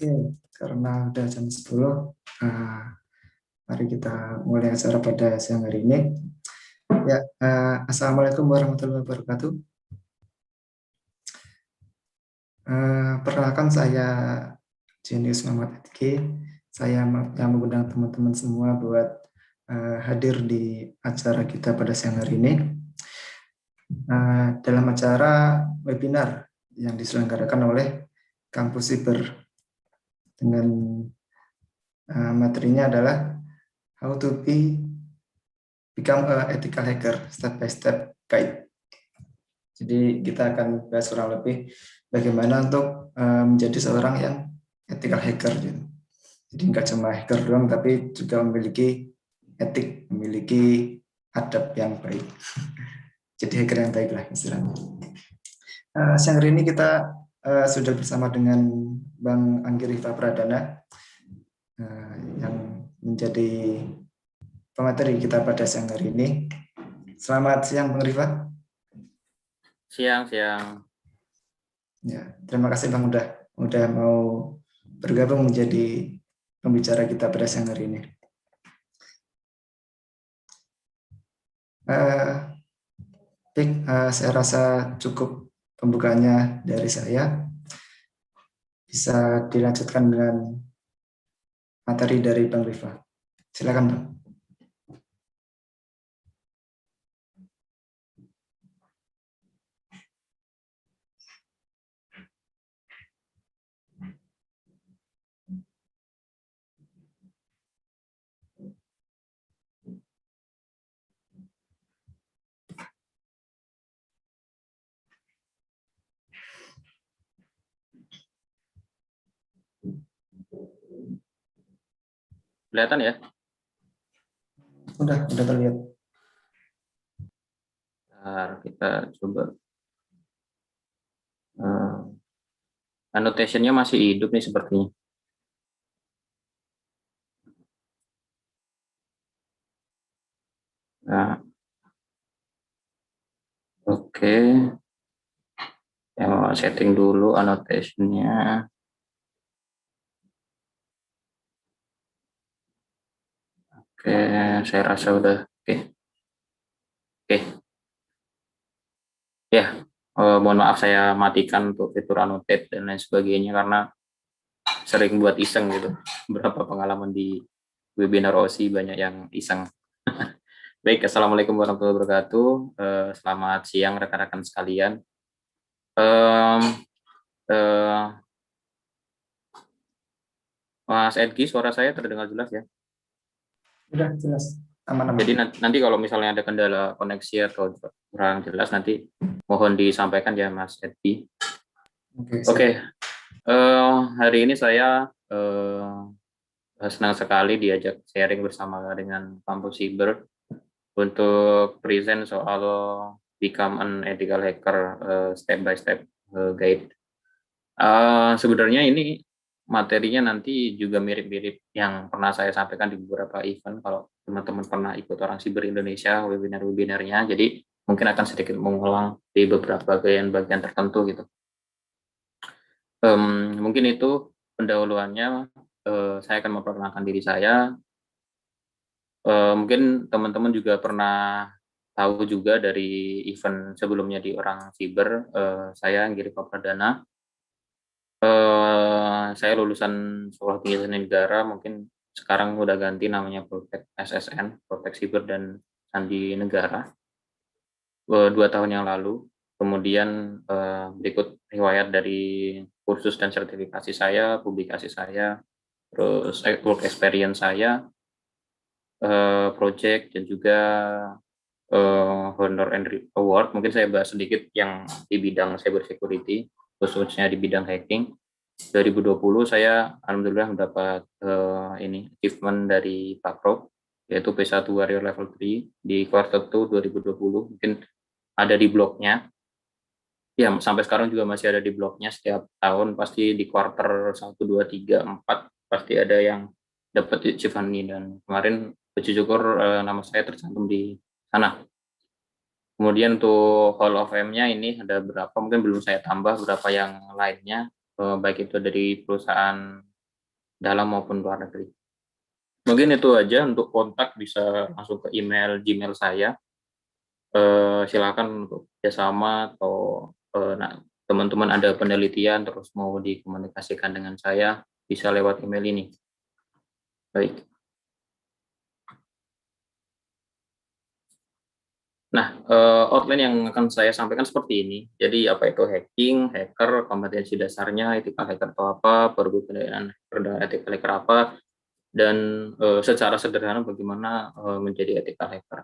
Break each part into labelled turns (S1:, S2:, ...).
S1: Oke, karena udah jam 10, mari kita mulai acara pada siang hari ini. Ya, Assalamualaikum warahmatullahi wabarakatuh. Perkenalkan saya Jenius Muhammad Edki. Saya yang mengundang teman-teman semua buat hadir di acara kita pada siang hari ini. Dalam acara webinar yang diselenggarakan oleh Kampus Siber dengan materinya adalah How to Become a Ethical Hacker Step by Step Guide. Jadi kita akan bahas kurang lebih bagaimana untuk menjadi seorang yang ethical hacker gitu. Jadi nggak cuma hacker doang, tapi juga memiliki etik, memiliki adab yang baik. Jadi hacker yang baik lah istilahnya. Siang hari ini kita sudah bersama dengan Bang Anggi Rifa Pradana yang menjadi pemateri kita pada siang hari ini. Selamat siang Bang Rifa.
S2: Siang.
S1: Ya, terima kasih Bang udah mau bergabung menjadi pembicara kita pada siang hari ini. Saya rasa cukup pembukaannya dari saya. Bisa dilanjutkan dengan materi dari Bang Rifa. Silakan Bang.
S2: Kelihatan ya?
S1: Udah terlihat.
S2: Bentar, kita coba. Annotation-nya masih hidup nih sepertinya. Nah, oke. Saya mau setting dulu annotation-nya. Oke, saya rasa udah oke. Ya, mohon maaf saya matikan untuk fitur annotate dan lain sebagainya karena sering buat iseng gitu. Berapa pengalaman di webinar OSI banyak yang iseng. Baik, Assalamualaikum warahmatullahi wabarakatuh. Selamat siang rekan-rekan sekalian. Mas Edgi, suara saya terdengar jelas ya?
S1: Udah jelas. Aman-aman.
S2: Jadi nanti kalau misalnya ada kendala koneksi atau kurang jelas nanti mohon disampaikan ya Mas Edgi. Oke. Hari ini saya senang sekali diajak sharing bersama dengan Kampus Siber untuk present soal Become an Ethical Hacker Step by Step Guide. Sebenarnya ini materinya nanti juga mirip-mirip yang pernah saya sampaikan di beberapa event kalau teman-teman pernah ikut Orang Siber Indonesia webinar-webinarnya, jadi mungkin akan sedikit mengulang di beberapa bagian-bagian tertentu gitu. Mungkin itu pendahuluannya. Saya akan memperkenalkan diri saya. Mungkin teman-teman juga pernah tahu juga dari event sebelumnya di Orang Siber, saya Anggi Rifa Pradana. Saya lulusan Sekolah Tinggi Seni Negara, mungkin sekarang udah ganti namanya Poltek SSN, Poltek Siber dan Sandi Negara, 2 tahun yang lalu. Kemudian berikut riwayat dari kursus dan sertifikasi saya, publikasi saya, terus work experience saya, project, dan juga Honor and Award. Mungkin saya bahas sedikit yang di bidang cyber security, khususnya di bidang hacking. 2020 saya alhamdulillah mendapat achievement dari Pak Prof, yaitu P1 Warrior Level 3 di quarter 2 2020. Mungkin ada di blognya. Ya, sampai sekarang juga masih ada di blognya. Setiap tahun pasti di quarter 1, 2, 3, 4 pasti ada yang dapat achievement ini, dan kemarin puji syukur nama saya tercantum di sana. Kemudian untuk Hall of Fame-nya ini ada berapa, mungkin belum saya tambah berapa yang lainnya, baik itu dari perusahaan dalam maupun luar negeri. Mungkin itu aja. Untuk kontak bisa langsung ke email Gmail saya. Silakan untuk kerjasama atau teman-teman ada penelitian terus mau dikomunikasikan dengan saya, bisa lewat email ini. Baik. Nah, outline yang akan saya sampaikan seperti ini. Jadi apa itu hacking, hacker, kompetensi dasarnya, etika hacker itu apa, perbedaan hacker dan etika hacker apa, dan secara sederhana bagaimana menjadi etika hacker.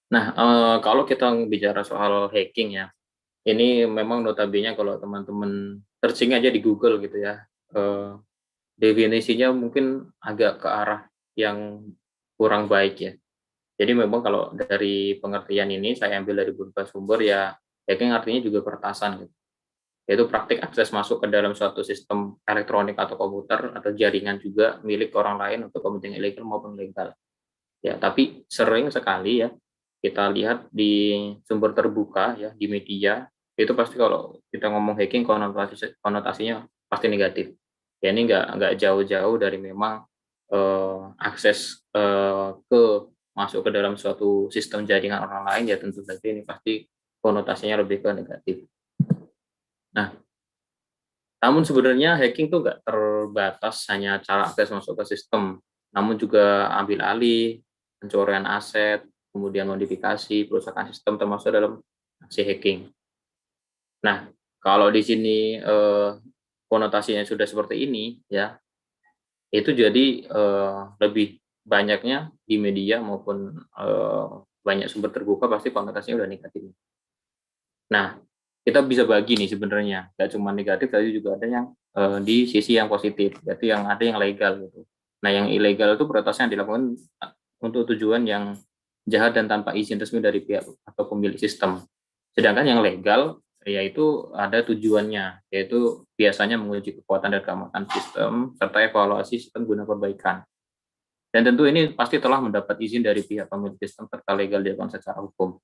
S2: Nah, kalau kita bicara soal hacking ya, ini memang notabene kalau teman-teman searching aja di Google gitu ya, definisinya mungkin agak ke arah yang kurang baik ya. Jadi memang kalau dari pengertian ini saya ambil dari beberapa sumber ya, hacking artinya juga peretasan gitu. Yaitu praktik akses masuk ke dalam suatu sistem elektronik atau komputer atau jaringan juga milik orang lain untuk kepentingan ilegal maupun legal. Ya, tapi sering sekali ya kita lihat di sumber terbuka ya di media itu pasti kalau kita ngomong hacking konotasinya pasti negatif. Ya ini nggak jauh-jauh dari memang akses ke masuk ke dalam suatu sistem jaringan orang lain ya tentu saja ini pasti konotasinya lebih ke negatif. Nah, namun sebenarnya hacking tuh nggak terbatas hanya cara akses masuk ke sistem, namun juga ambil alih, pencurian aset, kemudian modifikasi, perusakan sistem termasuk dalam aksi hacking. Nah, kalau di sini konotasinya sudah seperti ini, ya itu jadi lebih banyaknya di media maupun banyak sumber terbuka pasti konotasinya udah negatif. Nah, kita bisa bagi nih sebenarnya, nggak cuma negatif, tapi juga ada yang di sisi yang positif, berarti yang ada yang legal gitu. Nah, yang ilegal itu protasnya dilakukan untuk tujuan yang jahat dan tanpa izin resmi dari pihak atau pemilik sistem. Sedangkan yang legal yaitu ada tujuannya, yaitu biasanya menguji kekuatan dan keamanan sistem serta evaluasi sistem guna perbaikan. Dan tentu ini pasti telah mendapat izin dari pihak pemilik sistem serta legal dilakukan secara hukum.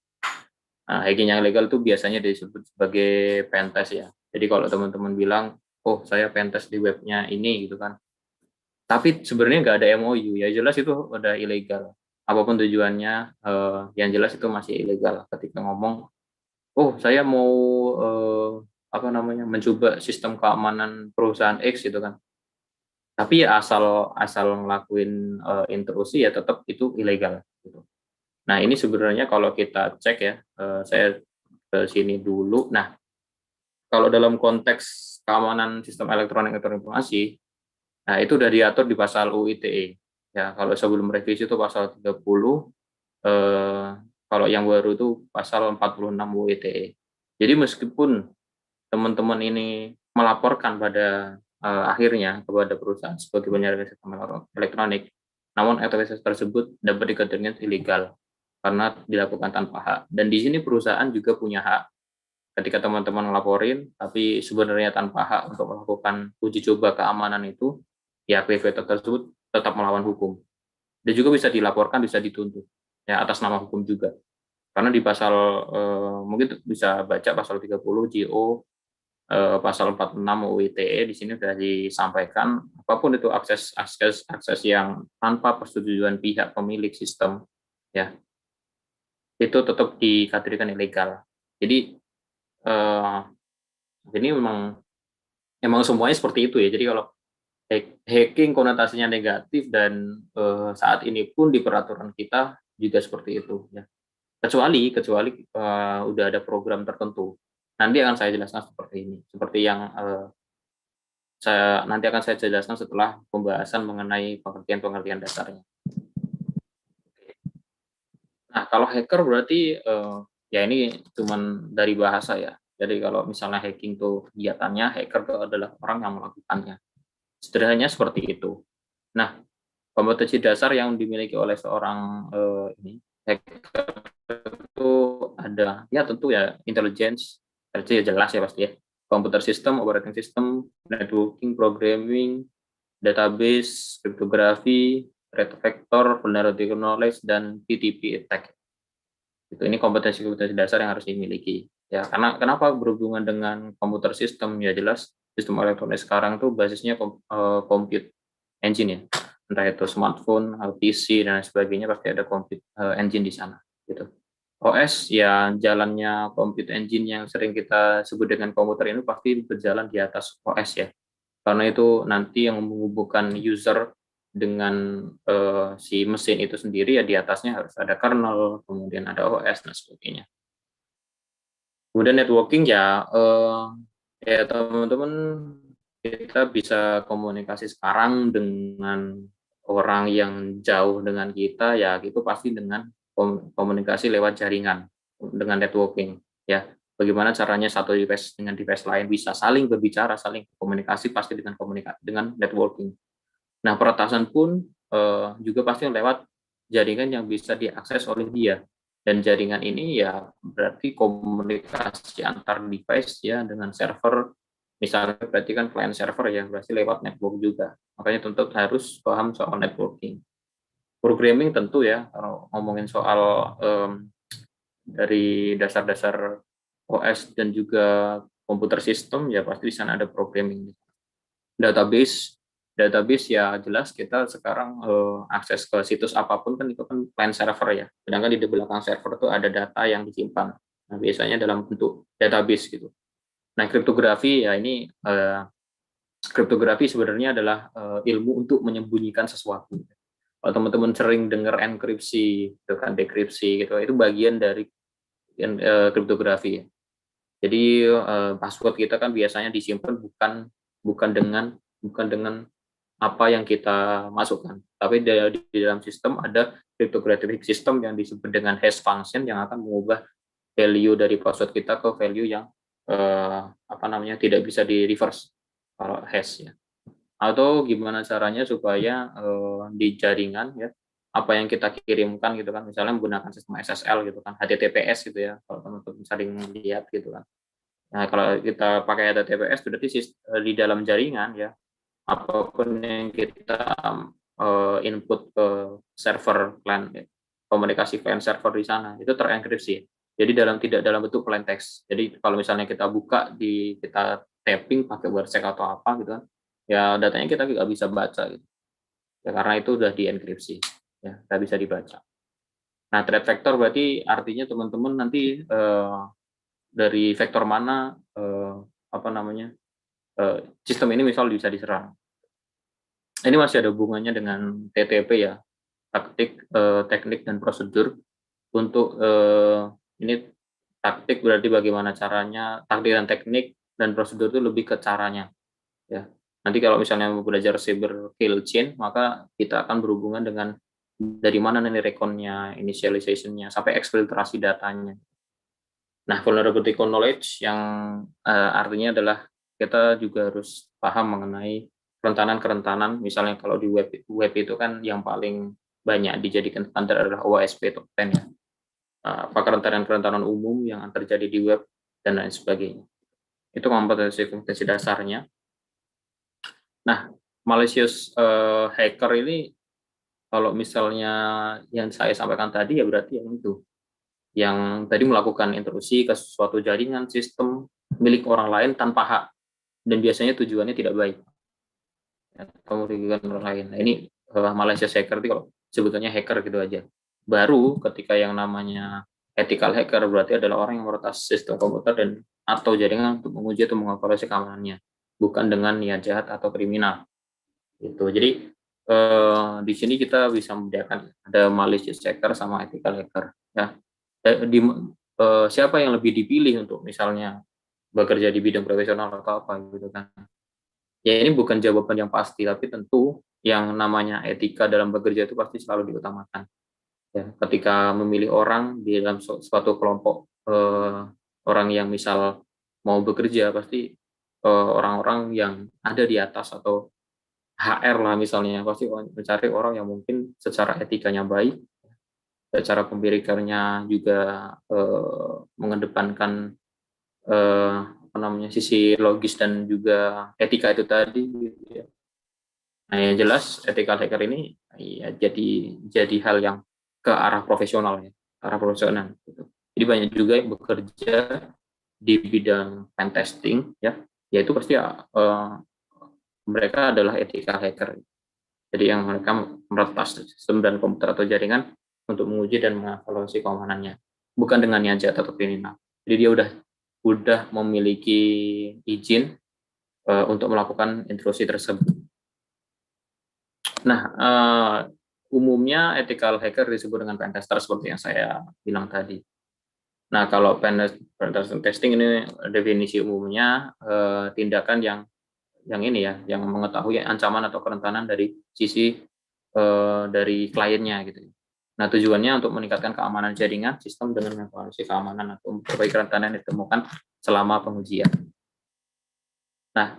S2: Nah, hacking yang legal itu biasanya disebut sebagai pentest ya. Jadi kalau teman-teman bilang, oh saya pentest di webnya ini gitu kan, tapi sebenarnya nggak ada MOU, ya jelas itu udah ilegal. Apapun tujuannya, yang jelas itu masih ilegal. Ketika ngomong, oh saya mau apa namanya mencoba sistem keamanan perusahaan X gitu kan, tapi ya asal asal ngelakuin intrusi ya tetap itu ilegal. Gitu. Nah ini sebenarnya kalau kita cek ya, saya ke sini dulu. Nah kalau dalam konteks keamanan sistem elektronik atau informasi, nah itu sudah diatur di pasal UU ITE. Ya, kalau sebelum revisi itu pasal 30, kalau yang baru itu pasal 46 UU ITE. Jadi meskipun teman-teman ini melaporkan pada akhirnya kepada perusahaan sebagai penyelenggara sistem elektronik, namun aktivitas tersebut dapat dikategorikan ilegal karena dilakukan tanpa hak. Dan di sini perusahaan juga punya hak ketika teman-teman ngelaporin, tapi sebenarnya tanpa hak untuk melakukan uji coba keamanan itu, ya aktivitas tersebut tetap melawan hukum. Dan juga bisa dilaporkan, bisa dituntut, ya atas nama hukum juga. Karena di pasal mungkin bisa baca pasal 30 JO, pasal 46 UU ITE di sini sudah disampaikan apapun itu akses yang tanpa persetujuan pihak pemilik sistem, ya itu tetap dikategorikan ilegal. Jadi ini memang semuanya seperti itu ya. Jadi kalau hacking konotasinya negatif dan saat ini pun di peraturan kita juga seperti itu ya. Kecuali udah ada program tertentu. Nanti akan saya jelaskan seperti ini. Seperti yang nanti akan saya jelaskan setelah pembahasan mengenai pengertian-pengertian dasarnya. Nah, kalau hacker berarti ya ini cuman dari bahasa ya. Jadi kalau misalnya hacking tuh kegiatannya, hacker itu adalah orang yang melakukannya. Sederhananya seperti itu. Nah, kompetensi dasar yang dimiliki oleh seorang ini hacker itu ada ya tentu ya intelligence, itu ya jelas ya pasti ya. Komputer system, operating system, networking, programming, database, kriptografi, threat vector, vulnerability knowledge, dan TTP attack. Ini kompetensi-kompetensi dasar yang harus dimiliki. Ya, karena kenapa berhubungan dengan komputer system ya jelas sistem elektronik sekarang tuh basisnya compute engine ya, entah itu smartphone, PC dan sebagainya pasti ada compute engine di sana gitu. OS ya jalannya compute engine yang sering kita sebut dengan komputer ini pasti berjalan di atas OS ya, karena itu nanti yang menghubungkan user dengan si mesin itu sendiri ya, di atasnya harus ada kernel, kemudian ada OS dan sebagainya. Kemudian networking ya, ya teman-teman, kita bisa komunikasi sekarang dengan orang yang jauh dengan kita ya, itu pasti dengan komunikasi lewat jaringan, dengan networking ya. Bagaimana caranya satu device dengan device lain bisa saling berbicara, saling komunikasi, pasti dengan dengan networking. Nah, peretasan pun juga pasti lewat jaringan yang bisa diakses oleh dia. Dan jaringan ini ya berarti komunikasi antar device ya dengan server, misalnya berarti kan client server ya, berarti lewat network juga. Makanya tentu harus paham soal networking. Programming tentu ya, kalau ngomongin soal dari dasar-dasar OS dan juga komputer sistem ya pasti di sana ada programming. Database ya jelas kita sekarang akses ke situs apapun kan itu kan client server ya. Sedangkan di belakang server itu ada data yang disimpan. Nah, biasanya dalam bentuk database gitu. Nah, kriptografi ya ini kriptografi sebenarnya adalah ilmu untuk menyembunyikan sesuatu. Kalau teman-teman sering dengar enkripsi, itu kan dekripsi gitu, itu bagian dari kriptografi ya. Jadi password kita kan biasanya disimpan bukan dengan apa yang kita masukkan, tapi di dalam sistem ada cryptographic system yang disebut dengan hash function yang akan mengubah value dari password kita ke value yang tidak bisa di reverse kalau hash ya. Atau gimana caranya supaya di jaringan ya, apa yang kita kirimkan gitu kan, misalnya menggunakan sistem SSL gitu kan, HTTPS gitu ya, kalau teman-teman sering lihat gitu kan. Nah, kalau kita pakai HTTPS berarti di dalam jaringan ya, apapun yang kita input ke server client, komunikasi client server di sana itu terenkripsi. Jadi tidak dalam bentuk plain text. Jadi kalau misalnya kita buka kita tapping pakai WordSeq atau apa gitu kan, ya datanya kita nggak bisa baca gitu. Ya karena itu udah dienkripsi, ya nggak bisa dibaca. Nah, threat vector berarti artinya teman-teman nanti dari vektor mana sistem ini misal bisa diserang. Ini masih ada hubungannya dengan TTP ya, teknik dan prosedur. Untuk ini taktik berarti bagaimana caranya, taktik dan teknik dan prosedur itu lebih ke caranya ya. Nanti kalau misalnya mau belajar cyber kill chain, maka kita akan berhubungan dengan dari mana nih rekonnya, initialization-nya, sampai eksfiltrasi datanya. Nah, vulnerability knowledge yang artinya adalah kita juga harus paham mengenai kerentanan-kerentanan. Misalnya kalau di web itu kan yang paling banyak dijadikan standar adalah OWASP top 10 ya. Apa kerentanan-kerentanan umum yang terjadi di web dan lain sebagainya. Itu kompetensi dasarnya. Nah, malicious hacker ini kalau misalnya yang saya sampaikan tadi ya berarti yang itu, yang tadi melakukan intrusi ke suatu jaringan sistem milik orang lain tanpa hak, dan biasanya tujuannya tidak baik atau merugikan orang lain. Nah, ini malicious hacker itu kalau sebetulnya hacker gitu aja. Baru ketika yang namanya ethical hacker berarti adalah orang yang meretas sistem komputer dan atau jaringan untuk menguji atau mengevaluasi keamanannya, bukan dengan niat jahat atau kriminal. Gitu. Jadi di sini kita bisa membedakan ada malicious hacker sama ethical hacker. Ya. Siapa yang lebih dipilih untuk misalnya bekerja di bidang profesional atau apa gitu kan? Ya ini bukan jawaban yang pasti, tapi tentu yang namanya etika dalam bekerja itu pasti selalu diutamakan. Ya, ketika memilih orang di dalam suatu kelompok orang yang misal mau bekerja pasti orang-orang yang ada di atas atau HR lah misalnya pasti mencari orang yang mungkin secara etikanya baik, secara pemberikannya juga mengedepankan sisi logis dan juga etika itu tadi gitu ya. Nah, yang jelas ethical hacker ini ya jadi hal yang ke arah profesional ya, arah profesional gitu. Jadi banyak juga yang bekerja di bidang pen testing ya, ya itu pasti mereka adalah ethical hacker. Jadi yang mereka meretas sistem dan komputer atau jaringan untuk menguji dan mengevaluasi keamanannya, bukan dengan niat jahat atau kriminal. Jadi dia udah memiliki izin untuk melakukan intrusi tersebut. Nah, umumnya ethical hacker disebut dengan pentester seperti yang saya bilang tadi. Nah, kalau penetration testing ini definisi umumnya tindakan yang ini ya, yang mengetahui ancaman atau kerentanan dari sisi dari kliennya gitu. Nah, tujuannya untuk meningkatkan keamanan jaringan sistem dengan mengevaluasi keamanan atau memperbaiki kerentanan yang ditemukan selama pengujian. Nah,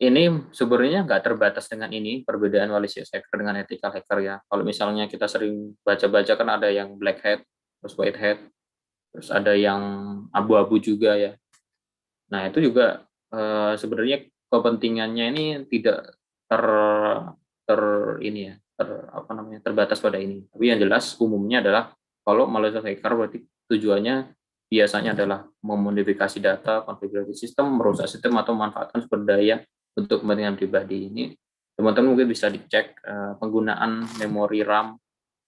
S2: ini sebenarnya nggak terbatas dengan ini, perbedaan malicious hacker dengan ethical hacker ya. Kalau misalnya kita sering baca-baca kan ada yang black hat, terus white hat, terus ada yang abu-abu juga ya. Nah, itu juga sebenarnya kepentingannya ini tidak ini ya, terbatas pada ini. Tapi yang jelas umumnya adalah kalau malicious hacker berarti tujuannya biasanya adalah memodifikasi data, konfigurasi sistem, merusak sistem atau memanfaatkan sumber daya untuk kepentingan pribadi. Ini teman-teman mungkin bisa dicek penggunaan memori RAM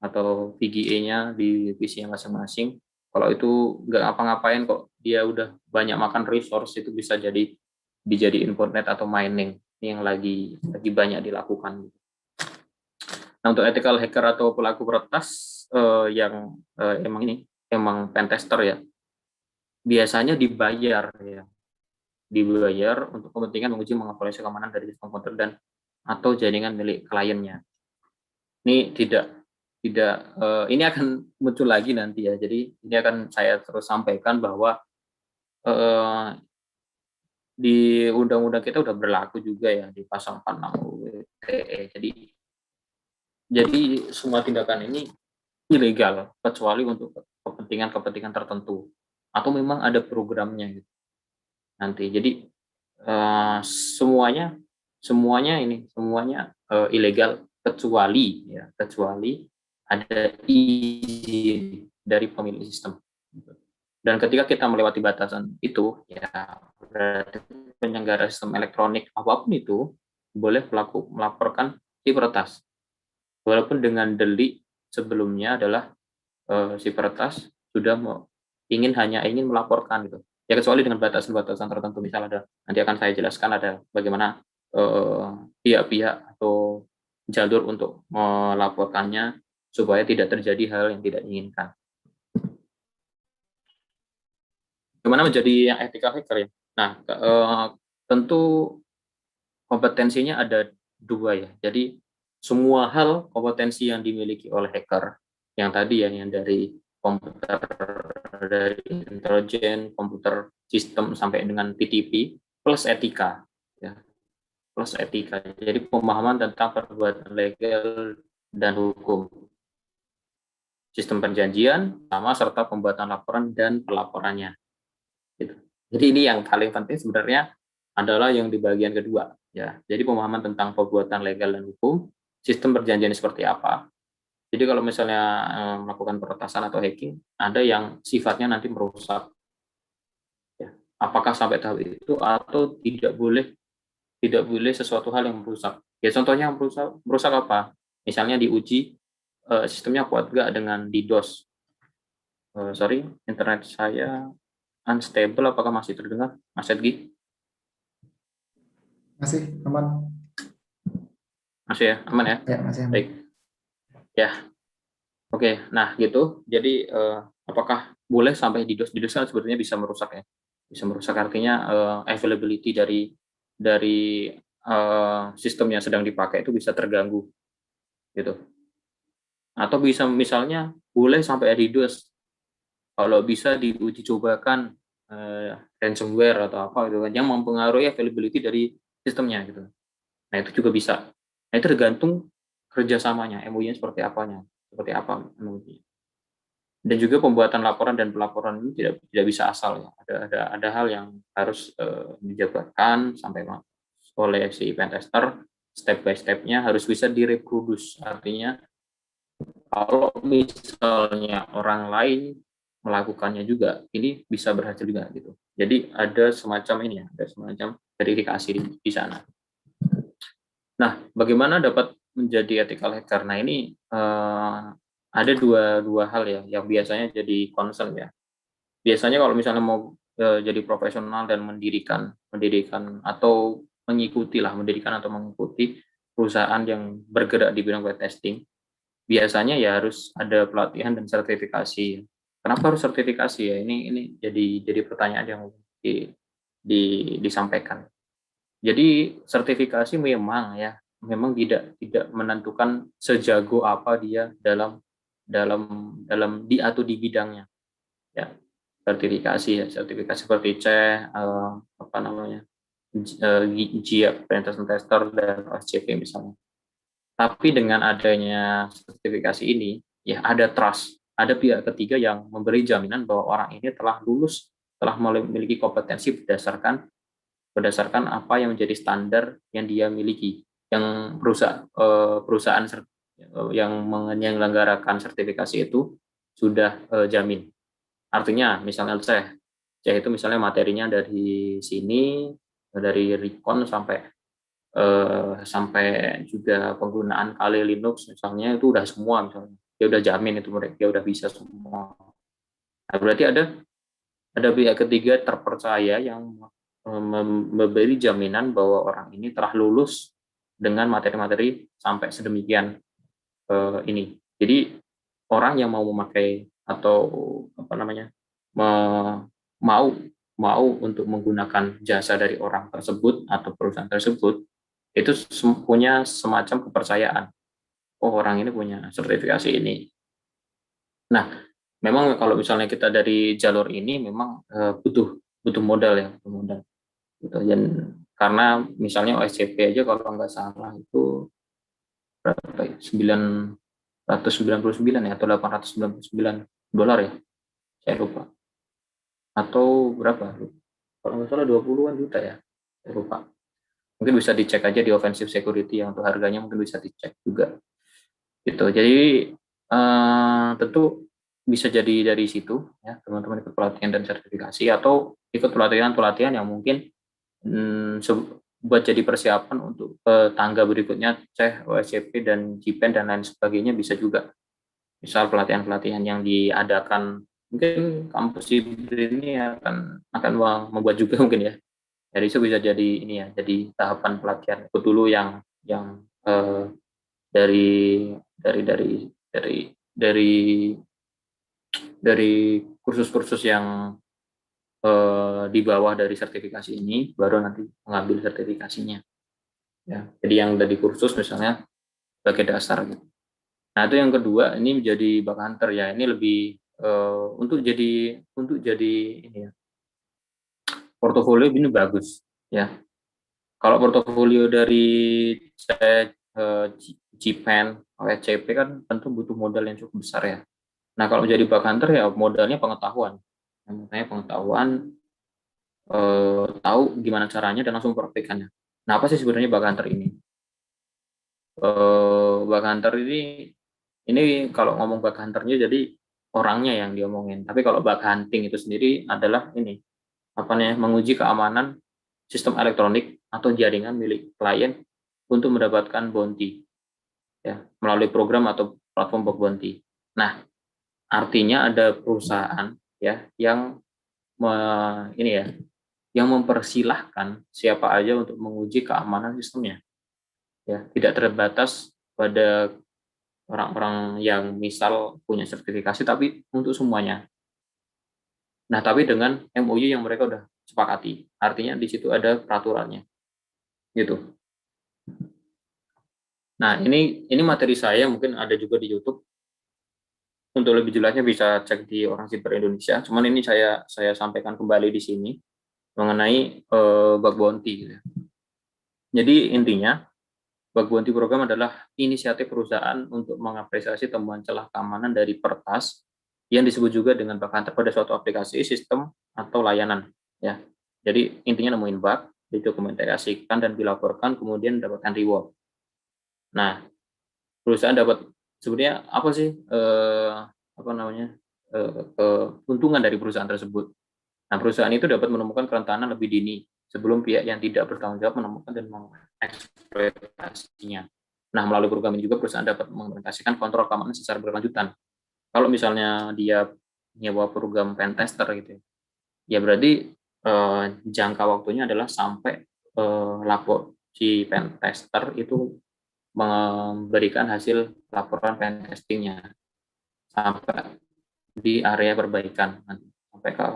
S2: atau VGA-nya di PC-nya masing-masing. Kalau itu nggak ngapa-ngapain kok, dia udah banyak makan resource, itu bisa dijadiin botnet atau mining yang lagi banyak dilakukan. Nah, untuk ethical hacker atau pelaku peretas yang emang pentester ya, biasanya dibayar untuk kepentingan menguji mengevaluasi keamanan dari sistem komputer dan atau jaringan milik kliennya. Ini ini akan muncul lagi nanti ya. Jadi ini akan saya terus sampaikan bahwa di undang-undang kita udah berlaku juga ya di pasal 46 UU ITE. Jadi semua tindakan ini ilegal kecuali untuk kepentingan tertentu atau memang ada programnya gitu. Nanti jadi semuanya ilegal kecuali ada izin dari pemilik sistem. Dan ketika kita melewati batasan itu, ya berarti penyelenggara sistem elektronik apapun itu boleh melaporkan si peretas. Walaupun dengan delik sebelumnya adalah si peretas sudah hanya ingin melaporkan gitu. Ya kecuali dengan batasan-batasan tertentu, misal ada, nanti akan saya jelaskan ada bagaimana pihak-pihak atau jalur untuk melaporkannya supaya tidak terjadi hal yang tidak diinginkan. Gimana menjadi yang ethical hacker ya? Nah, tentu kompetensinya ada 2 ya. Jadi semua hal kompetensi yang dimiliki oleh hacker yang tadi ya, yang dari komputer, dari intelijen, komputer sistem sampai dengan PTP plus etika ya. Plus etika. Jadi pemahaman tentang perbuatan legal dan hukum. Sistem perjanjian sama serta pembuatan laporan dan pelaporannya. Gitu. Jadi ini yang paling penting sebenarnya adalah yang di bagian kedua ya. Jadi pemahaman tentang perbuatan legal dan hukum, sistem perjanjian seperti apa. Jadi kalau misalnya melakukan peretasan atau hacking, ada yang sifatnya nanti merusak. Ya. Apakah sampai tahap itu atau tidak boleh sesuatu hal yang merusak. Ya contohnya merusak apa? Misalnya diuji sistemnya kuat nggak dengan DDoS. Sorry, internet saya unstable, apakah masih terdengar, Mas Edgi?
S1: Masih aman?
S2: Masih ya, aman ya?
S1: Ya, masih aman.
S2: Baik. Ya, oke. Nah, gitu. Jadi, apakah boleh sampai DDoS? DDoS kan sebetulnya bisa merusak ya. Bisa merusak artinya availability dari sistem yang sedang dipakai itu bisa terganggu. Gitu. Atau bisa misalnya boleh sampai DDoS. Kalau bisa diuji cobakan ransomware atau apa gitu kan yang mempengaruhi availability dari sistemnya gitu. Nah, itu juga bisa. Nah, itu tergantung kerjasamanya, MOU-nya seperti apa MOU-nya. Dan juga pembuatan laporan dan pelaporan ini tidak bisa asal ya. Ada hal yang harus dijabarkan sampai oleh si pentester, step by step-nya harus bisa direproduce. Artinya kalau misalnya orang lain melakukannya juga ini bisa berhasil juga gitu. Jadi ada semacam ini ya, ada semacam verifikasi di sana. Nah, bagaimana dapat menjadi ethical hacker? Nah, ini ada dua hal ya yang biasanya jadi concern ya. Biasanya kalau misalnya mau jadi profesional dan mendirikan atau mendirikan atau mengikuti perusahaan yang bergerak di bidang web testing, biasanya ya harus ada pelatihan dan sertifikasi. Kenapa harus sertifikasi ya? Ini jadi pertanyaan yang disampaikan. Jadi sertifikasi memang tidak menentukan sejago apa dia dalam atau di bidangnya. Ya, sertifikasi seperti C, apa namanya, GIAP, Penetration Tester dan OSCP misalnya. Tapi dengan adanya sertifikasi ini, ya ada trust, ada pihak ketiga yang memberi jaminan bahwa orang ini telah lulus, telah memiliki kompetensi berdasarkan apa yang menjadi standar yang dia miliki. Yang perusahaan yang menyelenggarakan sertifikasi itu sudah jamin. Artinya, misalnya C itu misalnya materinya dari sini, dari Recon sampai juga penggunaan Kali Linux misalnya itu udah semua misalnya. Dia udah jamin itu mereka dia udah bisa semua. Nah, berarti ada pihak ketiga terpercaya yang memberi jaminan bahwa orang ini telah lulus dengan materi-materi sampai sedemikian ini. Jadi orang yang mau memakai atau apa namanya mau mau untuk menggunakan jasa dari orang tersebut atau perusahaan tersebut itu punya semacam kepercayaan. Oh, orang ini punya sertifikasi ini. Nah, memang kalau misalnya kita dari jalur ini memang butuh modal ya, butuh modal. Gitu. Dan karena misalnya OSCP aja kalau nggak salah itu berapa ya? 999 ya atau 899 dolar ya, saya lupa. Atau berapa? Kalau nggak salah 20-an juta ya, saya lupa. Mungkin bisa dicek aja di Offensive Security yang untuk harganya mungkin bisa dicek juga. Gitu. Jadi tentu bisa jadi dari situ ya teman-teman ikut pelatihan dan sertifikasi atau ikut pelatihan-pelatihan yang mungkin buat jadi persiapan untuk tangga berikutnya CEH, OSCP dan GPEN dan lain sebagainya bisa juga. Misal pelatihan-pelatihan yang diadakan mungkin kampus hibrid ini akan membuat juga mungkin ya. Jadi itu bisa jadi ini ya, jadi tahapan pelatihan itu dulu yang dari dari dari dari dari dari kursus-kursus yang di bawah dari sertifikasi ini baru nanti mengambil sertifikasinya ya. Jadi yang dari kursus misalnya sebagai dasar gitu. Nah, itu yang kedua ini menjadi bug hunter ya. Ini lebih untuk jadi ini ya. Portofolio ini bagus ya. Kalau portofolio dari GPEN, OSCP kan tentu butuh modal yang cukup besar ya. Nah, kalau menjadi bug hunter ya modalnya pengetahuan. Namanya pengetahuan, tahu gimana caranya dan langsung praktikannya. Nah, apa sih sebenarnya bug hunter ini? Bug hunter ini kalau ngomong bug hunternya jadi orangnya yang diomongin. Tapi kalau bug hunting itu sendiri adalah ini apa nih menguji keamanan sistem elektronik atau jaringan milik klien untuk mendapatkan bounty ya melalui program atau platform bug bounty. Nah, artinya ada perusahaan ya yang ini ya yang mempersilahkan siapa aja untuk menguji keamanan sistemnya. Ya, tidak terbatas pada orang-orang yang misal punya sertifikasi tapi untuk semuanya. Nah, tapi dengan MOU yang mereka udah sepakati. Artinya di situ ada peraturannya. Gitu. Nah, ini materi saya mungkin ada juga di YouTube. Untuk lebih jelasnya bisa cek di Orang Siber Indonesia. Cuman ini saya sampaikan kembali di sini mengenai bug bounty gitu. Jadi intinya bug bounty program adalah inisiatif perusahaan untuk mengapresiasi temuan celah keamanan dari pertas yang disebut juga dengan bug hunter pada suatu aplikasi, sistem, atau layanan. Ya, jadi intinya nemuin bug, didokumentasikan dan dilaporkan, kemudian mendapatkan reward. Nah, perusahaan dapat sebenarnya apa sih apa namanya keuntungan dari perusahaan tersebut. Nah, perusahaan itu dapat menemukan kerentanan lebih dini sebelum pihak yang tidak bertanggung jawab menemukan dan mengeksploitasinya. Nah, melalui program ini juga perusahaan dapat mengimplementasikan kontrol keamanan secara berkelanjutan. Kalau misalnya dia nyewa program pen tester gitu ya berarti jangka waktunya adalah sampai lapor si pen tester itu memberikan hasil laporan pen testingnya sampai di area perbaikan, sampai ke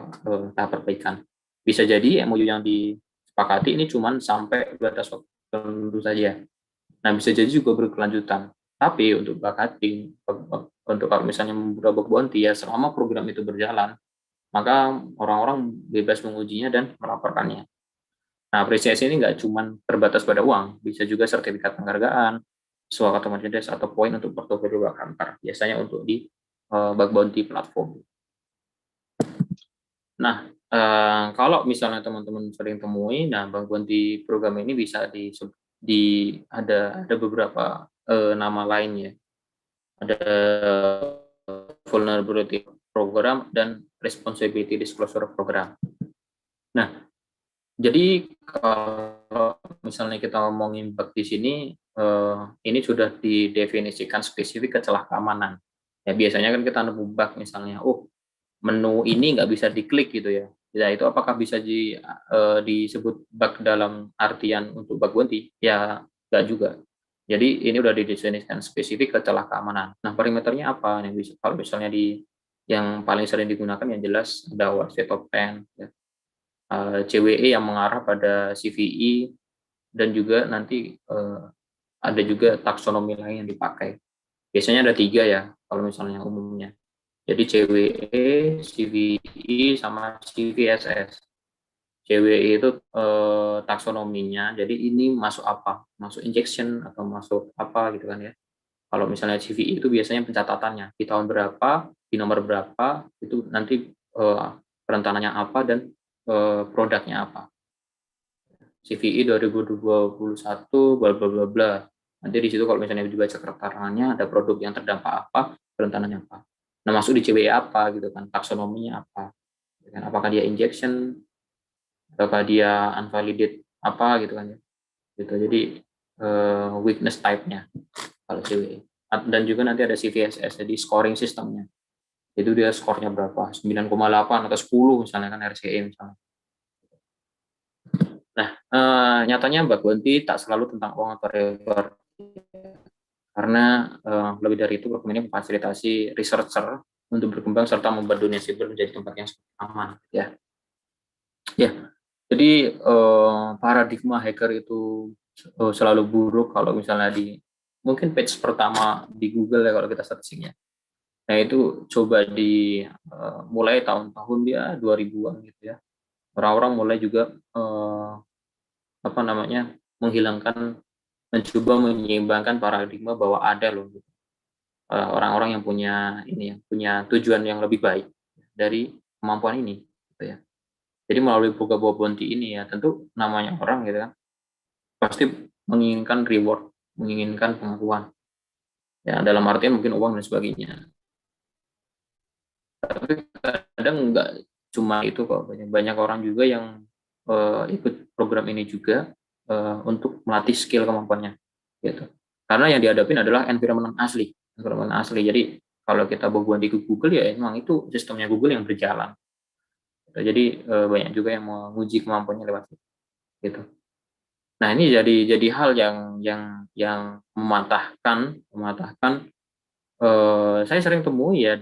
S2: tahap perbaikan. Bisa jadi MOU yang disepakati ini cuma sampai batas waktu tertentu saja. Nah, bisa jadi juga berkelanjutan. Tapi untuk bug hacking, untuk kalau misalnya membuat bug bounty ya selama program itu berjalan, maka orang-orang bebas mengujinya dan melaporkannya. Nah, apresiasi ini nggak cuma terbatas pada uang, bisa juga sertifikat penghargaan, suaka otomatis atau poin untuk portofolio bug hunter, biasanya untuk di bug bounty platform. Nah, kalau misalnya teman-teman sering temui, nah bug bounty program ini bisa ada beberapa nama lainnya. Ada vulnerability program dan responsibility disclosure program. Nah, jadi kalau misalnya kita ngomongin bug di sini, ini sudah didefinisikan spesifik ke celah keamanan. Ya biasanya kan kita nemu bug misalnya, menu ini nggak bisa diklik gitu ya. Ya itu apakah bisa disebut bug dalam artian untuk bug bounty? Ya nggak juga. Jadi ini udah didefinisikan spesifik ke celah keamanan. Nah perimeternya apa? Kalau misalnya yang paling sering digunakan yang jelas ada WASD Top 10, ya. CWE yang mengarah pada CVE dan juga nanti ada juga taksonomi lain yang dipakai. Biasanya ada 3 ya kalau misalnya umumnya. Jadi CWE, CVE, sama CVSS. CWE itu taksonominya, jadi ini masuk apa? Masuk injection atau masuk apa gitu kan ya. Kalau misalnya CVE itu biasanya pencatatannya, di tahun berapa, di nomor berapa, itu nanti kerentanannya apa dan produknya apa. CVE 2021 bla bla bla bla. Nanti di situ kalau misalnya dibaca keterangannya ada produk yang terdampak apa, kerentanannya apa. Nah, masuk di CWE apa gitu kan, taksonominya apa. Apakah dia injection, apakah dia unvalidate apa gitu kan ya. Gitu. Jadi weakness type-nya kalau CWE. Dan juga nanti ada CVSS, jadi scoring sistemnya. Itu dia skornya berapa? 9,8 atau 10 misalnya kan RCE misalnya. Nah, nyatanya bug bounty tak selalu tentang uang atau reward. Karena lebih dari itu program ini memfasilitasi researcher untuk berkembang serta membuat dunia siber menjadi tempat yang aman. Ya, jadi paradigma hacker itu selalu buruk kalau misalnya mungkin page pertama di Google ya kalau kita searchingnya. Nah itu coba mulai tahun-tahun dia 2000-an gitu ya. Orang-orang mulai juga mencoba menyeimbangkan paradigma bahwa ada loh orang-orang yang punya tujuan yang lebih baik dari kemampuan ini gitu ya. Jadi melalui program bounty ini ya tentu namanya orang gitu kan pasti menginginkan reward, menginginkan pengakuan. Ya dalam artian mungkin uang dan sebagainya. Tapi kadang nggak cuma itu kok, banyak orang juga yang ikut program ini juga untuk melatih skill kemampuannya gitu. Karena yang dihadapin adalah environment asli. Jadi kalau kita berhubungan di Google ya emang itu sistemnya Google yang berjalan. Jadi banyak juga yang menguji kemampuannya lewat gitu. Nah ini jadi hal yang mematahkan. Saya sering temui ya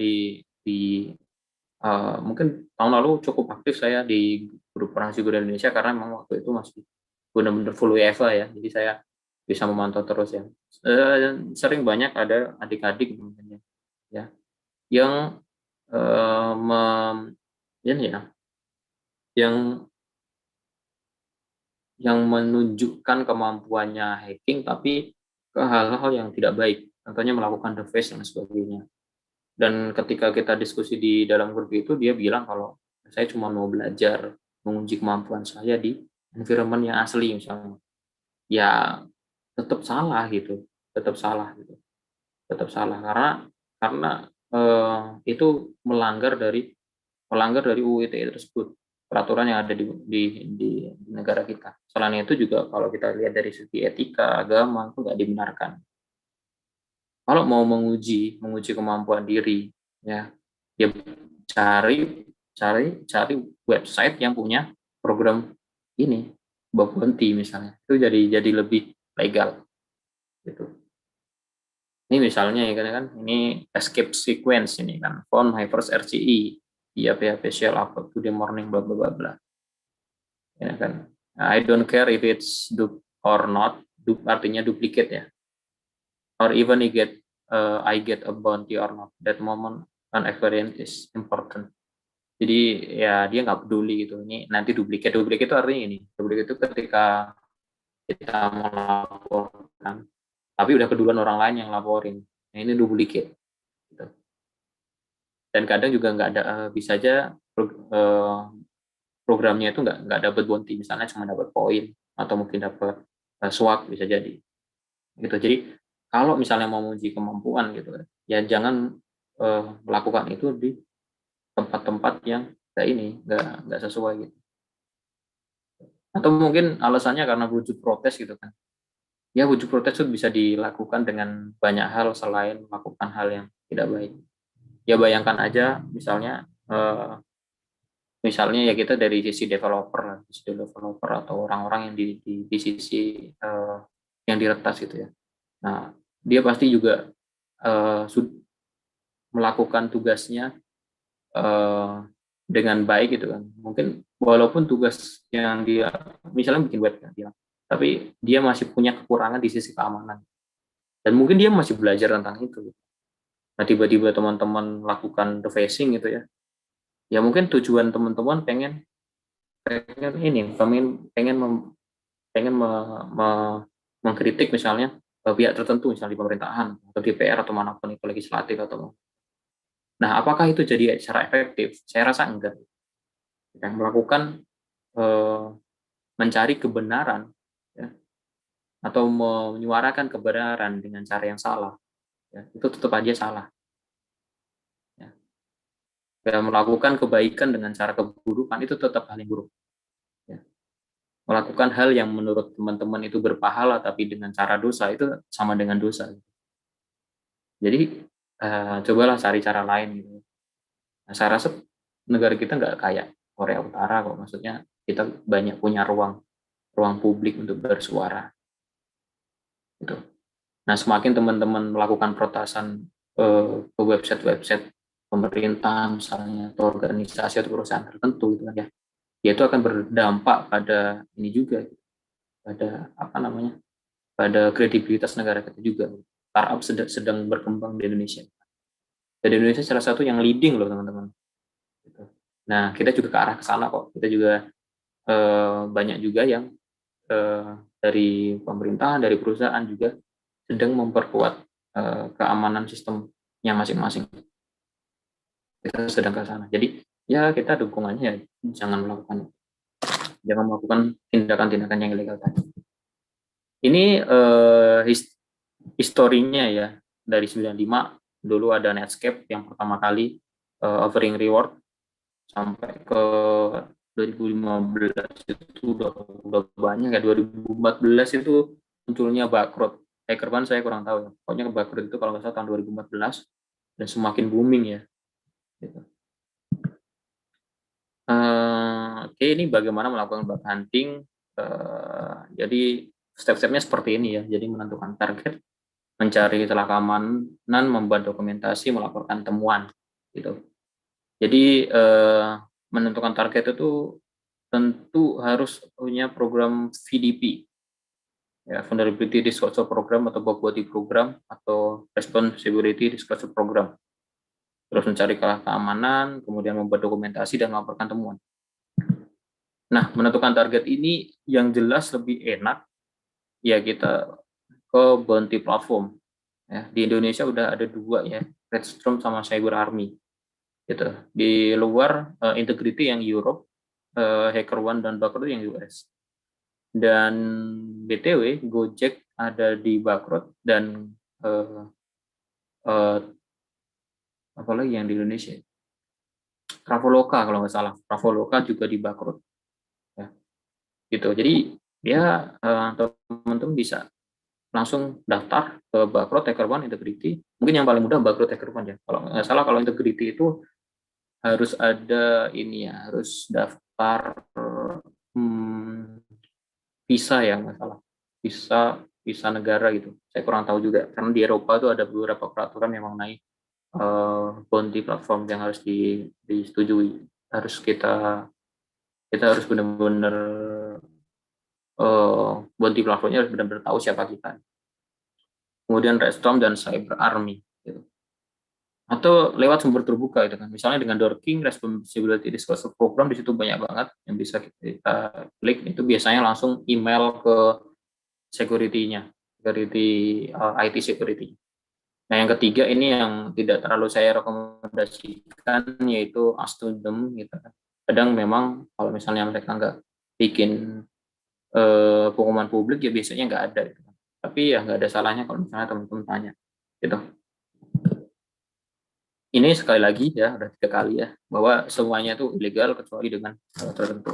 S2: mungkin tahun lalu cukup aktif saya di grup orang Siber Indonesia karena memang waktu itu masih benar-benar full WFA ya, jadi saya bisa memantau terus ya. Sering banyak ada adik-adik ya yang ini ya yang menunjukkan kemampuannya hacking tapi ke hal-hal yang tidak baik, contohnya melakukan deface dan sebagainya. Dan ketika kita diskusi di dalam grup itu, dia bilang kalau saya cuma mau belajar menguji kemampuan saya di environment yang asli misalnya. Ya tetap salah gitu, tetap salah karena itu melanggar dari UU ITE tersebut, peraturan yang ada di negara kita. Selain itu juga kalau kita lihat dari segi etika agama itu nggak dibenarkan. Kalau mau menguji kemampuan diri, ya cari cari website yang punya program ini, bug bounty misalnya, itu jadi lebih legal gitu. Ini misalnya ya kan, ini escape sequence ini kan, found my first RCE, iya PHP shell upload to the morning bla bla bla bla. Ya kan. I don't care if it's dupe or not, dupe artinya duplicate ya. Or even I get a bounty or not. That moment an experience is important. Jadi ya dia nggak peduli gitu. Ini nanti duplikat itu artinya ini. Duplikat itu ketika kita melaporkan, tapi udah keduluan orang lain yang laporin. Nah, ini duplikat. Gitu. Dan kadang juga nggak ada, bisa aja programnya itu nggak dapat bounty, misalnya cuma dapat poin atau mungkin dapat swag, bisa jadi. Gitu. Jadi kalau misalnya mau menguji kemampuan gitu ya jangan melakukan itu di tempat-tempat yang nggak sesuai gitu. Atau mungkin alasannya karena wujud protes gitu kan. Ya wujud protes itu bisa dilakukan dengan banyak hal selain melakukan hal yang tidak baik. Ya bayangkan aja misalnya ya kita dari sisi developer atau orang-orang yang di sisi yang diretas gitu ya. Nah, dia pasti juga melakukan tugasnya dengan baik gitu kan. Mungkin walaupun tugas yang dia misalnya bikin web ya, tapi dia masih punya kekurangan di sisi keamanan. Dan mungkin dia masih belajar tentang itu. Nah, tiba-tiba teman-teman melakukan the phishing gitu ya. Ya mungkin tujuan teman-teman pengen mengkritik misalnya pihak tertentu, misalnya di pemerintahan atau DPR atau manapun itu, legislatif atau. Nah, apakah itu jadi secara efektif? Saya rasa enggak. Yang melakukan eh, mencari kebenaran ya, atau menyuarakan kebenaran dengan cara yang salah, ya, itu tetap aja salah. Ya. Dan melakukan kebaikan dengan cara keburukan itu tetap hal yang buruk. Ya. Melakukan hal yang menurut teman-teman itu berpahala tapi dengan cara dosa itu sama dengan dosa. Jadi cobalah cari cara lain gitu. Nah, saya rasa negara kita nggak kayak Korea Utara kok, maksudnya kita banyak punya ruang publik untuk bersuara gitu. Nah, semakin teman-teman melakukan protesan ke website-website pemerintah misalnya atau organisasi atau perusahaan tertentu gitu kan ya, itu akan berdampak pada ini juga, pada apa namanya, pada kredibilitas negara kita juga. Startup sedang berkembang di Indonesia. Dan Indonesia salah satu yang leading loh teman-teman. Nah, kita juga ke arah ke sana kok. Kita juga banyak juga yang dari pemerintahan, dari perusahaan juga sedang memperkuat keamanan sistemnya masing-masing. Kita sedang ke sana. Jadi ya kita dukungannya ya jangan melakukan tindakan-tindakan yang ilegal tadi. Ini historinya ya, dari 95 dulu ada Netscape yang pertama kali offering reward, sampai ke 2015 itu udah banyak ya. 2014 itu munculnya Backrot. Hackerman saya kurang tahu ya. Pokoknya Backrot itu kalau nggak salah tahun 2014 dan semakin booming ya. Gitu. Oke, ini bagaimana melakukan bug hunting. Jadi step-stepnya seperti ini ya. Jadi menentukan target, mencari celah keamanan, membuat dokumentasi, melaporkan temuan. Gitu. Jadi menentukan target itu tentu harus punya program VDP, ya, Vulnerability Disclosure Program atau Bug Bounty Program atau Responsibility Disclosure Program. Terus mencari keamanan, kemudian membuat dokumentasi dan melaporkan temuan. Nah, menentukan target ini yang jelas lebih enak ya kita ke bounty platform. Ya, di Indonesia udah ada 2 ya, Redstorm sama Cyber Army. Gitu. Di luar Integrity yang Europe, HackerOne dan Backrot yang US. Dan BTW Gojek ada di Backrot dan apalagi yang di Indonesia, Traveloka kalau nggak salah, Traveloka juga dibangkrut ya, gitu. Jadi ya teman-teman bisa langsung daftar ke Bangkrut Hacker One Integrity. Mungkin yang paling mudah Bangkrut Hacker One ya. Kalau nggak salah, kalau Integrity itu harus ada ini ya, harus daftar visa ya, nggak salah, visa visa negara gitu. Saya kurang tahu juga karena di Eropa itu ada beberapa peraturan yang mengenai bounty platform yang harus disetujui. Harus kita harus benar-benar bounty platformnya harus benar-benar tahu siapa kita. Kemudian Red Storm dan Cyber Army gitu. Atau lewat sumber terbuka itu kan, misalnya dengan Dorking Responsibility Disclosure Program, di situ banyak banget yang bisa kita klik. Itu biasanya langsung email ke security-nya, security IT security. Nah, yang ketiga ini yang tidak terlalu saya rekomendasikan, yaitu Astudem gitu kan. Kadang memang kalau misalnya mereka nggak bikin pengumuman publik, ya biasanya nggak ada gitu. Tapi ya nggak ada salahnya kalau misalnya teman-teman tanya gitu. Ini sekali lagi ya, udah 3 kali ya, bahwa semuanya itu ilegal kecuali dengan tertentu.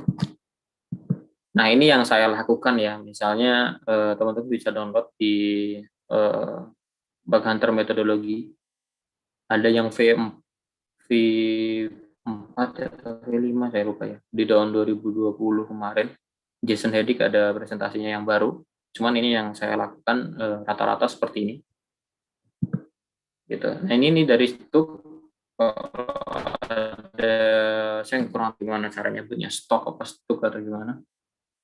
S2: Nah, ini yang saya lakukan ya, misalnya teman-teman bisa download di Bug Hunter metodologi, ada yang V4 atau V5 saya lupa ya, di tahun 2020 kemarin, Jason Hedick ada presentasinya yang baru, cuman ini yang saya lakukan rata-rata seperti ini. Gitu. Nah, ini dari situ ada, saya kurang tahu gimana caranya punya stok apa stok atau gimana.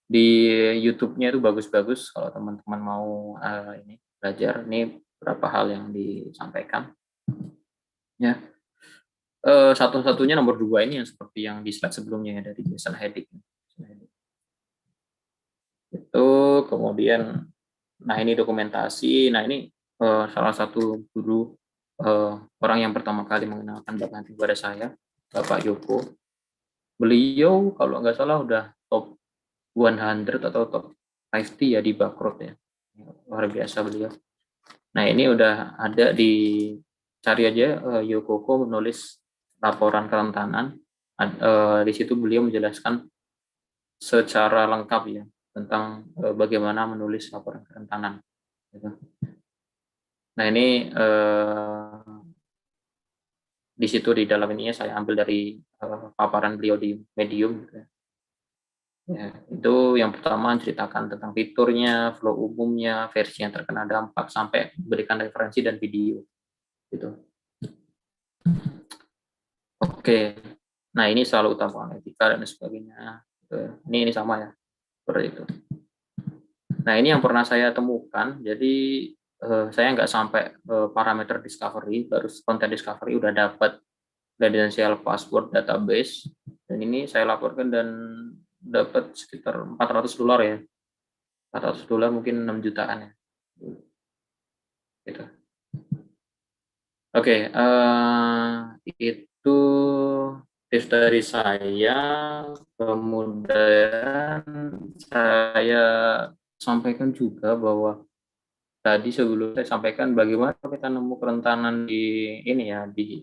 S2: Di YouTube-nya itu bagus-bagus kalau teman-teman mau ini belajar. Ini beberapa hal yang disampaikan. Ya, satu-satunya nomor 2 ini yang seperti yang di slide sebelumnya ya, dari Jason Hedick. Itu kemudian, nah ini dokumentasi. Nah, ini salah satu guru orang yang pertama kali mengenalkan Bug Hunting kepada saya, Bapak Yoko. Beliau kalau nggak salah udah top 100 atau top 50 ya di Bangkrut ya. Luar biasa beliau. Nah, ini udah ada di, cari aja Yokoko menulis laporan kerentanan. Di situ beliau menjelaskan secara lengkap ya tentang bagaimana menulis laporan kerentanan. Gitu. Nah, ini di situ di dalam ininya saya ambil dari paparan beliau di Medium. Gitu ya. Ya, itu yang pertama ceritakan tentang fiturnya, flow umumnya, versi yang terkena dampak, sampai berikan referensi dan video. Gitu. Oke, nah ini selalu utamakan etika dan sebagainya. Gitu. Ini sama ya, seperti itu. Nah, ini yang pernah saya temukan. Jadi saya nggak sampai parameter discovery, baru content discovery udah dapat credential password database, dan ini saya laporkan dan dapat sekitar $400 ya. $400 mungkin 6 jutaan ya. Gitu. Oke, itu tips dari saya. Kemudian saya sampaikan juga bahwa tadi sebelum saya sampaikan bagaimana kita nemu kerentanan di ini ya, di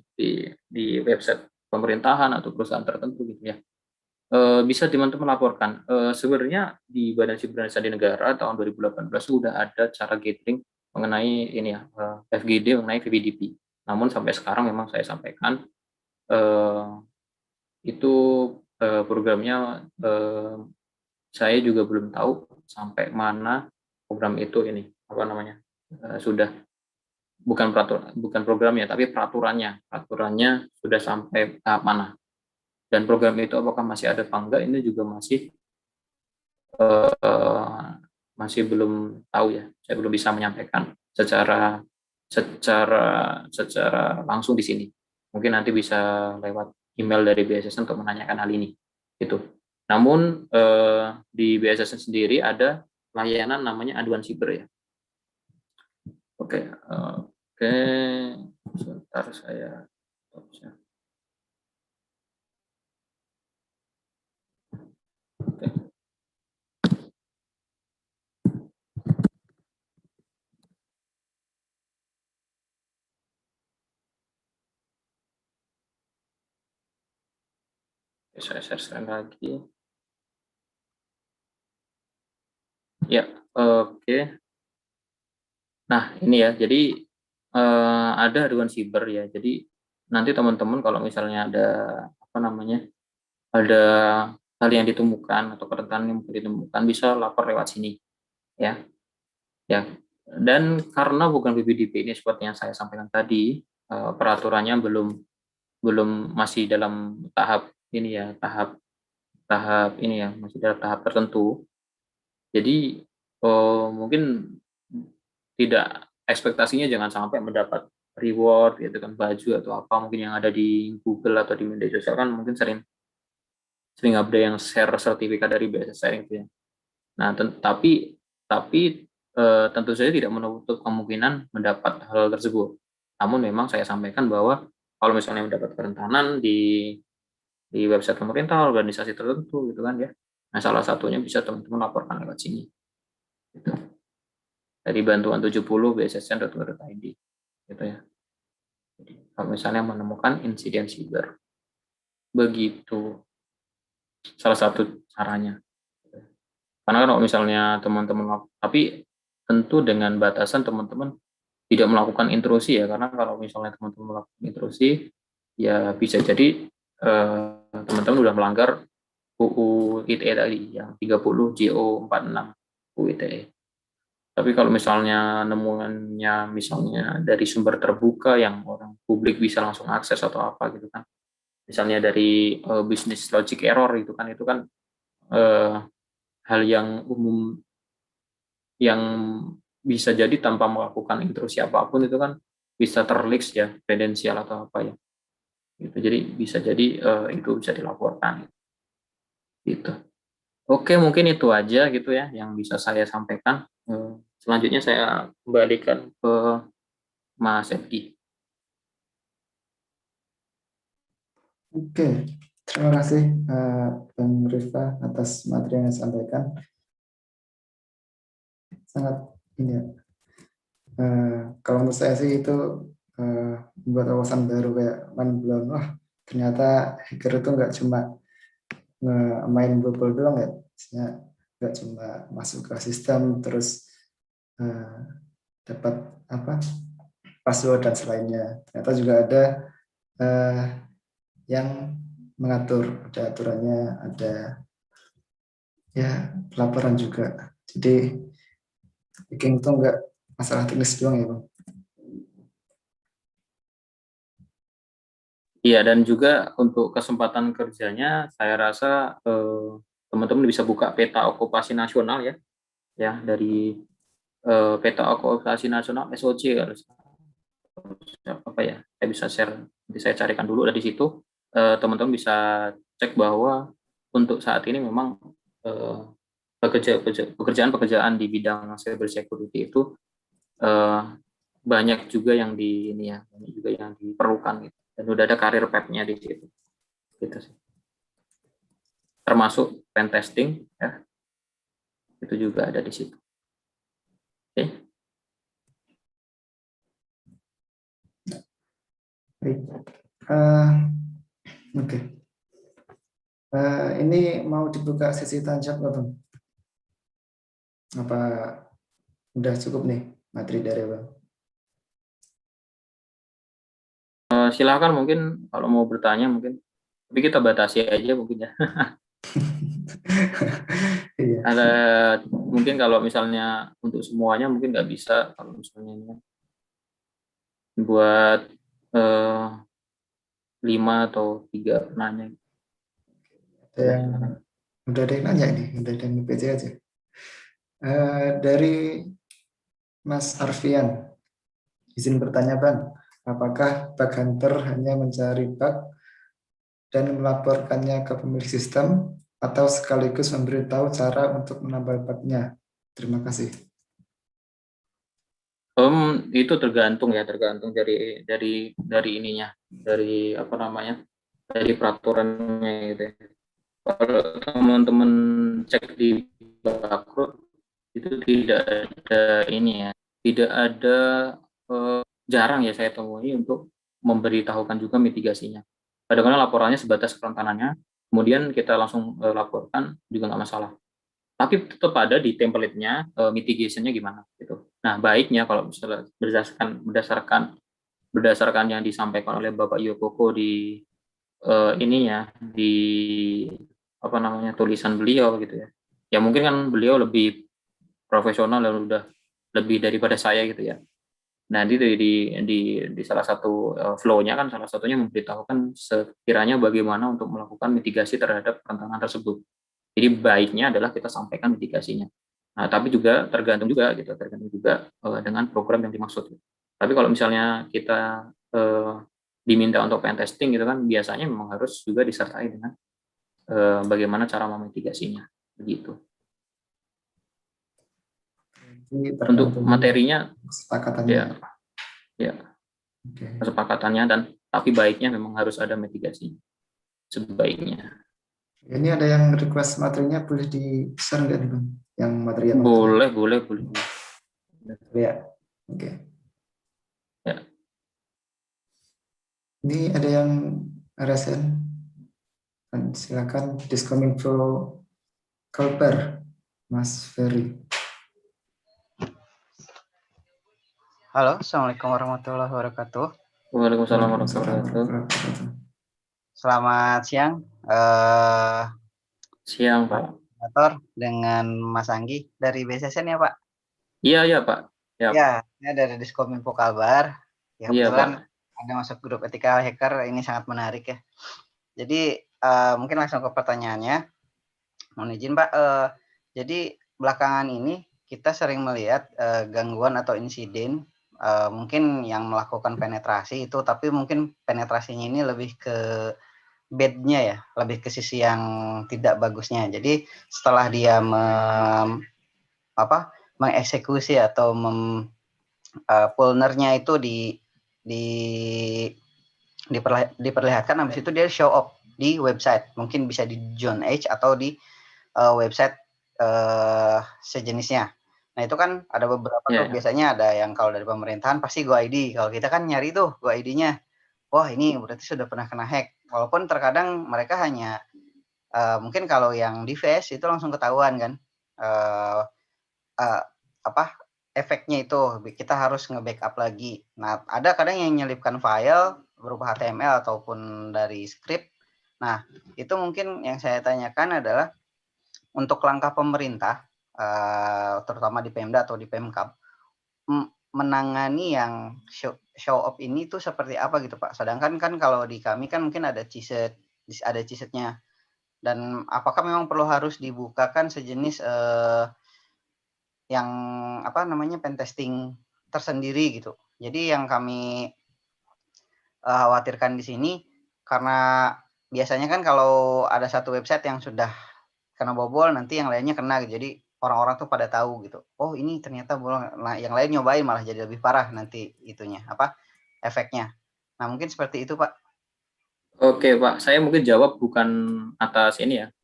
S2: website pemerintahan atau perusahaan tertentu gitu ya. Bisa teman-teman laporkan. Sebenarnya di Badan Siber dan Sandi Negara tahun 2018 sudah ada cara gathering mengenai ini ya, FGD mengenai VBDP. Namun sampai sekarang memang saya sampaikan itu programnya saya juga belum tahu sampai mana program itu ini apa namanya sudah, bukan programnya tapi peraturannya sudah sampai tahap mana, dan program itu apakah masih ada apa enggak, ini juga masih belum tahu ya. Saya belum bisa menyampaikan secara secara langsung di sini. Mungkin nanti bisa lewat email dari BSSN untuk menanyakan hal ini. Gitu. Namun di BSSN sendiri ada layanan namanya aduan siber ya. Oke, sebentar saya. Oke. Saya share lagi. Ya, oke. Nah, ini ya, jadi ada aduan siber ya. Jadi nanti teman-teman kalau misalnya ada apa namanya, ada hal yang ditemukan atau kerentanan yang ditemukan bisa lapor lewat sini ya. Ya. Dan karena bukan BPDP ini seperti yang saya sampaikan tadi, peraturannya belum masih dalam tahap ini ya, tahap tahap ini ya, masih dalam tahap tertentu. Jadi mungkin tidak ekspektasinya jangan sampai mendapat reward gitu kan, baju atau apa mungkin yang ada di Google atau di media sosial kan mungkin sering sering ada yang share sertifikat dari BSSN gitu ya. Nah, tapi tentu saja tidak menutup kemungkinan mendapat hal tersebut. Namun memang saya sampaikan bahwa kalau misalnya mendapat kerentanan di website pemerintah, organisasi tertentu gitu kan ya. Nah, salah satunya bisa teman-teman laporkan lewat sini. Gitu. Dari bantuan 70 bssn.go.id gitu ya. Jadi, kalau misalnya menemukan insiden siber, begitu salah satu caranya. Karena kalau misalnya teman-teman, tapi tentu dengan batasan teman-teman tidak melakukan intrusi ya, karena kalau misalnya teman-teman melakukan intrusi, ya bisa jadi teman-teman sudah melanggar UU ITE tadi, yang 30 JO 46 UU ITE. Tapi kalau misalnya nemuannya misalnya dari sumber terbuka yang orang publik bisa langsung akses atau apa gitu kan, misalnya dari business logic error itu kan hal yang umum yang bisa jadi tanpa melakukan intrusi apapun itu kan bisa terleaks ya kredensial atau apa ya gitu. Jadi bisa jadi itu bisa dilaporkan gitu. Oke, mungkin itu aja gitu ya yang bisa saya sampaikan. Selanjutnya saya kembalikan ke Mas Edi.
S1: Oke, terima kasih Bang Rifa atas materi yang disampaikan. Sangat ini ya. Kalau menurut saya sih itu membuat wawasan baru, kayak mind blown. Wah, ternyata hacker itu nggak cuma main bobol doang ya, maksudnya nggak cuma masuk ke sistem terus eh, dapat apa password dan selainnya. Ternyata juga ada eh, yang mengatur, ada aturannya, ada ya pelaporan juga. Jadi hacking itu nggak masalah teknis doang ya, Bang.
S2: Iya, dan juga untuk kesempatan kerjanya saya rasa teman-teman bisa buka peta okupasi nasional ya, dari peta okupasi nasional SOC harus apa ya, saya bisa share, nanti saya carikan dulu dari situ. Teman-teman bisa cek bahwa untuk saat ini memang eh, pekerjaan-pekerjaan di bidang cyber security itu eh, banyak juga yang di ini ya, banyak juga yang diperlukan gitu. Dan udah ada karir path-nya di situ. Gitu sih. Termasuk pen testing ya, itu juga ada di situ. Oke.
S1: Baik. Oke. Ini mau dibuka sesi tanya jawab, Bang? Apa udah cukup nih materi dari Bang?
S2: Silakan mungkin kalau mau bertanya mungkin, tapi kita batasi aja mungkin ya.
S1: Iya.
S2: Ada mungkin kalau misalnya untuk semuanya mungkin nggak bisa kalau misalnya ini buat 5 atau 3 nanya.
S1: Ada yang udah ada yang nanya ini, udah ada yang PC aja. Dari Mas Arfian, izin bertanya Bang, apakah bug hunter hanya mencari bug dan melaporkannya ke pemilik sistem atau sekaligus memberitahu cara untuk menambah bugnya? Terima kasih.
S2: Itu tergantung ya, tergantung dari ininya, dari apa namanya, dari peraturannya gitu ya. Kalau teman-teman cek di Bakrut itu tidak ada ini ya, tidak ada jarang ya saya temui untuk memberitahukan juga mitigasinya. Kadang-kadang laporannya sebatas kerentanannya, kemudian kita langsung laporkan juga nggak masalah. Tapi tetap ada di template-nya mitigation-nya gimana gitu. Nah, baiknya kalau misalnya berdasarkan yang disampaikan oleh Bapak Yokoko di ininya di apa namanya tulisan beliau gitu ya. Ya mungkin kan beliau lebih profesional dan udah lebih daripada saya gitu ya. Nah, di salah satu flow-nya kan salah satunya memberitahukan sekiranya bagaimana untuk melakukan mitigasi terhadap tantangan tersebut. Jadi baiknya adalah kita sampaikan mitigasinya. Nah, tapi juga tergantung juga gitu, tergantung juga dengan program yang dimaksud. Tapi kalau misalnya kita diminta untuk pen testing gitu kan, biasanya memang harus juga disertai dengan bagaimana cara memitigasinya, begitu. Untuk materinya,
S1: kesepakatannya.
S2: Ya, kesepakatannya dan tapi baiknya memang harus ada mitigasi sebaiknya.
S1: Ini ada yang request materinya, boleh di-share nggak nih Bang? Yang materi apa?
S2: Boleh.
S1: Ya, oke.
S2: Ya.
S1: Ini ada yang RSN. Silakan Diskominfo Kalbar, Mas Ferry.
S3: Halo, Assalamualaikum warahmatullahi wabarakatuh.
S2: Waalaikumsalam warahmatullahi wabarakatuh.
S3: Selamat siang.
S2: Siang, Pak.
S3: Dengan Mas Anggi dari BSSN ya, Pak?
S2: Iya, Pak.
S3: Ya, ini dari Diskominfo Kalbar. Ya, kebetulan ada masuk grup etika hacker, ini sangat menarik ya. Jadi, mungkin langsung ke pertanyaannya. Mohon izin, Pak. Jadi, belakangan ini kita sering melihat gangguan atau insiden mungkin yang melakukan penetrasi itu, tapi mungkin penetrasinya ini lebih ke bad-nya ya, lebih ke sisi yang tidak bagusnya. Jadi setelah dia mengeksekusi atau pulnernya itu diperlihatkan, habis itu dia show up di website, mungkin bisa di John H atau di website sejenisnya. Nah, itu kan ada beberapa tuh, biasanya ada yang kalau dari pemerintahan pasti GoID. Kalau kita kan nyari tuh GoID-nya. Wah, ini berarti sudah pernah kena hack. Walaupun terkadang mereka hanya mungkin kalau yang di face itu langsung ketahuan kan. Efeknya itu kita harus nge-backup lagi. Nah, ada kadang yang menyelipkan file berupa HTML ataupun dari script. Nah, itu mungkin yang saya tanyakan adalah untuk langkah pemerintah, terutama di Pemda atau di Pemkab, menangani yang show up ini tuh seperti apa gitu, Pak? Sedangkan kan kalau di kami kan mungkin ada CISET-nya. Dan apakah memang perlu harus dibukakan sejenis yang pen testing tersendiri gitu. Jadi yang kami khawatirkan di sini, karena biasanya kan kalau ada satu website yang sudah kena bobol, nanti yang lainnya kena gitu. Jadi orang-orang tuh pada tahu gitu. Oh, ini ternyata bolong. Nah, yang lain nyobain malah jadi lebih parah nanti itunya, efeknya. Nah, mungkin seperti itu, Pak.
S2: Oke, Pak. Saya mungkin jawab bukan atas ini ya,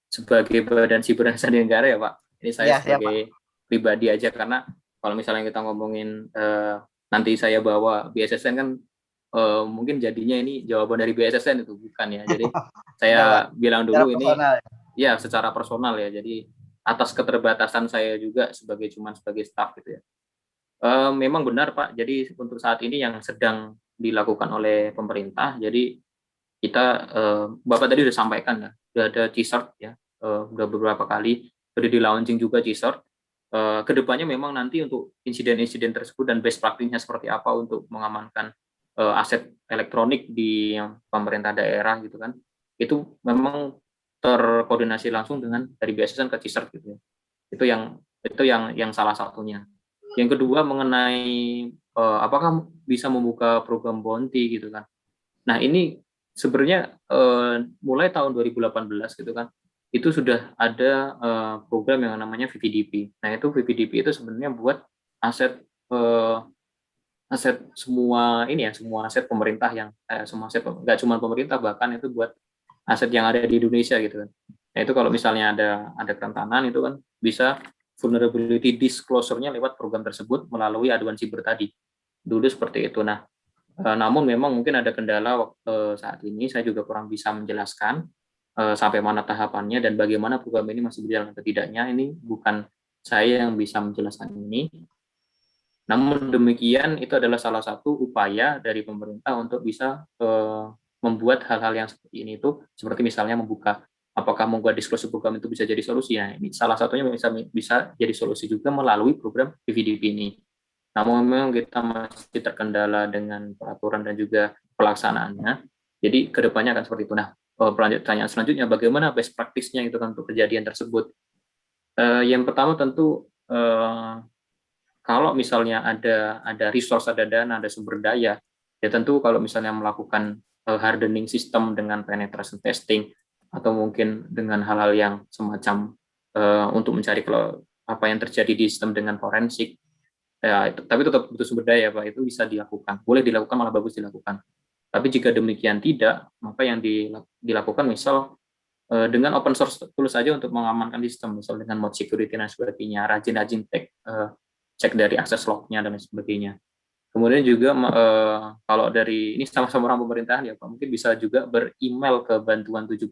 S2: sebagai Badan Siber dan Sandi Negara ya, Pak. Ini saya sebagai pribadi aja, karena kalau misalnya kita ngomongin nanti saya bawa BSSN kan mungkin jadinya ini jawaban dari BSSN itu bukan ya. Jadi saya bilang dulu ini ya secara personal ya. Jadi atas keterbatasan saya juga sebagai staff gitu ya. Memang benar, Pak. Jadi untuk saat ini yang sedang dilakukan oleh pemerintah, jadi kita Bapak tadi sudah sampaikan ya, sudah ada G-Cert ya, sudah beberapa kali sudah di launching juga G-Cert. Kedepannya memang nanti untuk insiden-insiden tersebut dan best practice-nya seperti apa untuk mengamankan aset elektronik di pemerintah daerah gitu kan, itu memang terkoordinasi langsung dengan dari BSSN ke G-Cert gitu ya. Itu yang salah satunya. Yang kedua mengenai apakah bisa membuka program bounty gitu kan. Nah, ini sebenarnya mulai tahun 2018 gitu kan, itu sudah ada program yang namanya VVDP. Nah, itu VVDP itu sebenarnya buat aset semua ini ya, semua aset pemerintah yang semua aset nggak cuma pemerintah, bahkan itu buat aset yang ada di Indonesia gitu kan. Nah, itu kalau misalnya ada kerentanan itu kan bisa vulnerability disclosure-nya lewat program tersebut melalui aduan siber tadi. Dulu seperti itu. Nah, Namun memang mungkin ada kendala saat ini saya juga kurang bisa menjelaskan sampai mana tahapannya dan bagaimana program ini masih berjalan atau tidaknya. Ini bukan saya yang bisa menjelaskan ini. Namun demikian itu adalah salah satu upaya dari pemerintah untuk bisa membuat hal-hal yang seperti ini itu, seperti misalnya apakah membuat diskusi program itu bisa jadi solusi. Ya, ini salah satunya bisa jadi solusi juga melalui program PVDP ini. Namun memang kita masih terkendala dengan peraturan dan juga pelaksanaannya. Jadi kedepannya akan seperti itu. Nah, pertanyaan selanjutnya, bagaimana best practice-nya itu kan untuk kejadian tersebut? Yang pertama tentu kalau misalnya ada resource, ada dana, ada sumber daya, ya tentu kalau misalnya melakukan hardening system dengan penetration testing atau mungkin dengan hal-hal yang semacam untuk mencari apa yang terjadi di sistem dengan forensik. Ya, tapi tetap butuh sumber daya, Pak. Itu bisa dilakukan. Boleh dilakukan, malah bagus dilakukan. Tapi jika demikian tidak, maka yang dilakukan misal dengan open source tools saja untuk mengamankan sistem, misal dengan mode security dan sebagainya, rajin-rajin cek dari akses lognya dan sebagainya. Kemudian juga kalau dari ini sama-sama orang pemerintahan ya Pak, mungkin bisa juga beremail ke bantuan 70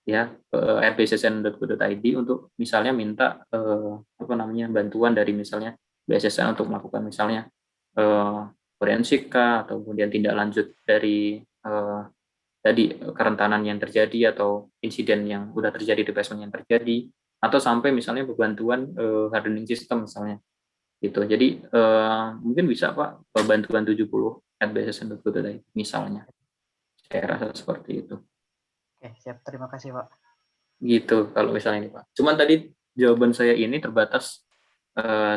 S2: ya ke rbssn.go.id untuk misalnya minta bantuan dari misalnya BSSN untuk melakukan misalnya forensik atau kemudian tindak lanjut dari tadi kerentanan yang terjadi atau insiden yang sudah terjadi di basement yang terjadi, atau sampai misalnya bantuan hardening system misalnya gitu. Jadi mungkin bisa Pak bantuan 70 @bssn.go.id misalnya. Saya rasa seperti itu.
S3: Oke, siap. Terima kasih, Pak.
S2: Gitu kalau misalnya ini Pak. Cuman tadi jawaban saya ini terbatas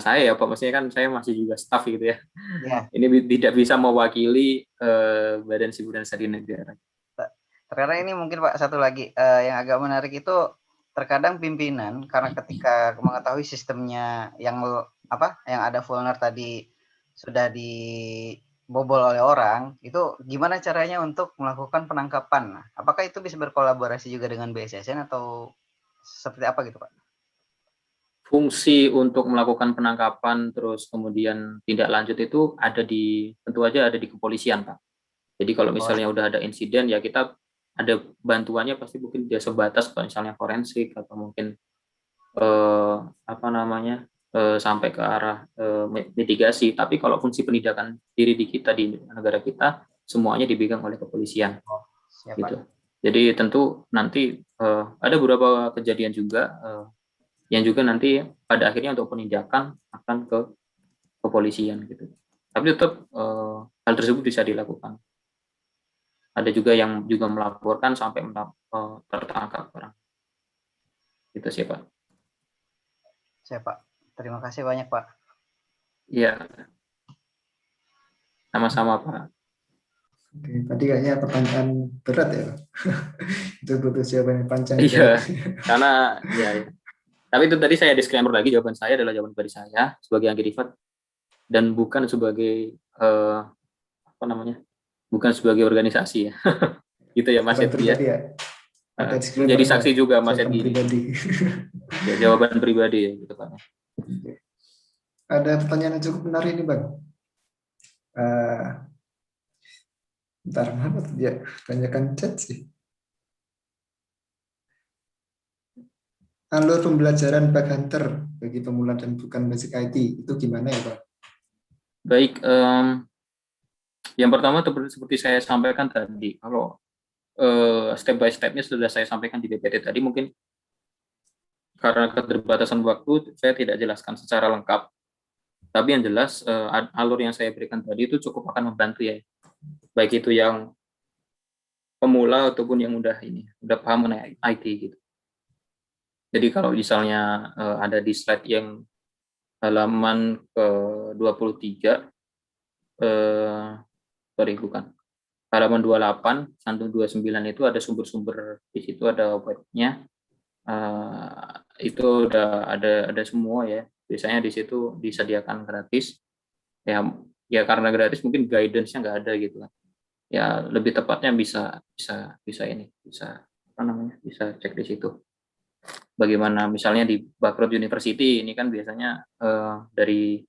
S2: saya ya Pak, maksudnya kan saya masih juga staff gitu ya.
S3: Ya.
S2: Ini tidak bisa mewakili Badan Siber dan Sandi Negara.
S3: Terkadang ini mungkin Pak satu lagi yang agak menarik itu terkadang pimpinan karena ketika mengetahui sistemnya yang ada vulner tadi sudah dibobol oleh orang, itu gimana caranya untuk melakukan penangkapan? Nah, apakah itu bisa berkolaborasi juga dengan BSSN atau seperti apa gitu Pak?
S2: Fungsi untuk melakukan penangkapan terus kemudian tindak lanjut itu tentu aja ada di kepolisian Pak. Jadi kalau misalnya udah ada insiden ya kita ada bantuannya, pasti mungkin dia sebatas misalnya forensik atau mungkin sampai ke arah mitigasi. Tapi kalau fungsi penindakan diri di kita di negara kita semuanya dipegang oleh kepolisian. Gitu. Jadi tentu nanti ada beberapa kejadian juga yang juga nanti pada akhirnya untuk penindakan akan ke kepolisian gitu. Tapi tetap hal tersebut bisa dilakukan. Ada juga yang juga melaporkan sampai tertangkap orang. Itu sih Pak.
S3: Siap Pak. Terima kasih banyak Pak.
S2: Iya. Sama-sama Pak.
S1: Oke, tadi kayaknya pertanyaan berat ya Pak. Itu butuh jawaban yang panjang.
S2: Iya, karena ya. Tapi itu tadi saya disclaimer lagi, jawaban saya adalah jawaban pribadi saya sebagai Anggi Rifat dan bukan sebagai bukan sebagai organisasi ya. Gitu ya Mas Edwi ya. Jadi saksi juga Mas Edwi. Ya, jawaban pribadi ya gitu Pak.
S1: Ada pertanyaan yang cukup menarik ini Bang. Bentar, mana dia tanyakan chat sih. Alur pembelajaran bug hunter bagi pemula dan bukan basic IT itu gimana ya Pak?
S2: Baik, yang pertama seperti saya sampaikan tadi, kalau step by stepnya sudah saya sampaikan di PPT tadi, mungkin karena keterbatasan waktu saya tidak jelaskan secara lengkap. Tapi yang jelas alur yang saya berikan tadi itu cukup akan membantu ya, baik itu yang pemula ataupun yang udah paham mengenai IT gitu. Jadi kalau misalnya ada di slide yang halaman ke-23, halaman 28, cantum 29 itu ada sumber-sumber, di situ ada webnya, itu udah ada semua ya. Biasanya di situ disediakan gratis. Ya karena gratis mungkin guidance-nya nggak ada gitu kan. Ya lebih tepatnya bisa cek di situ. Bagaimana misalnya di Backrod University ini kan biasanya dari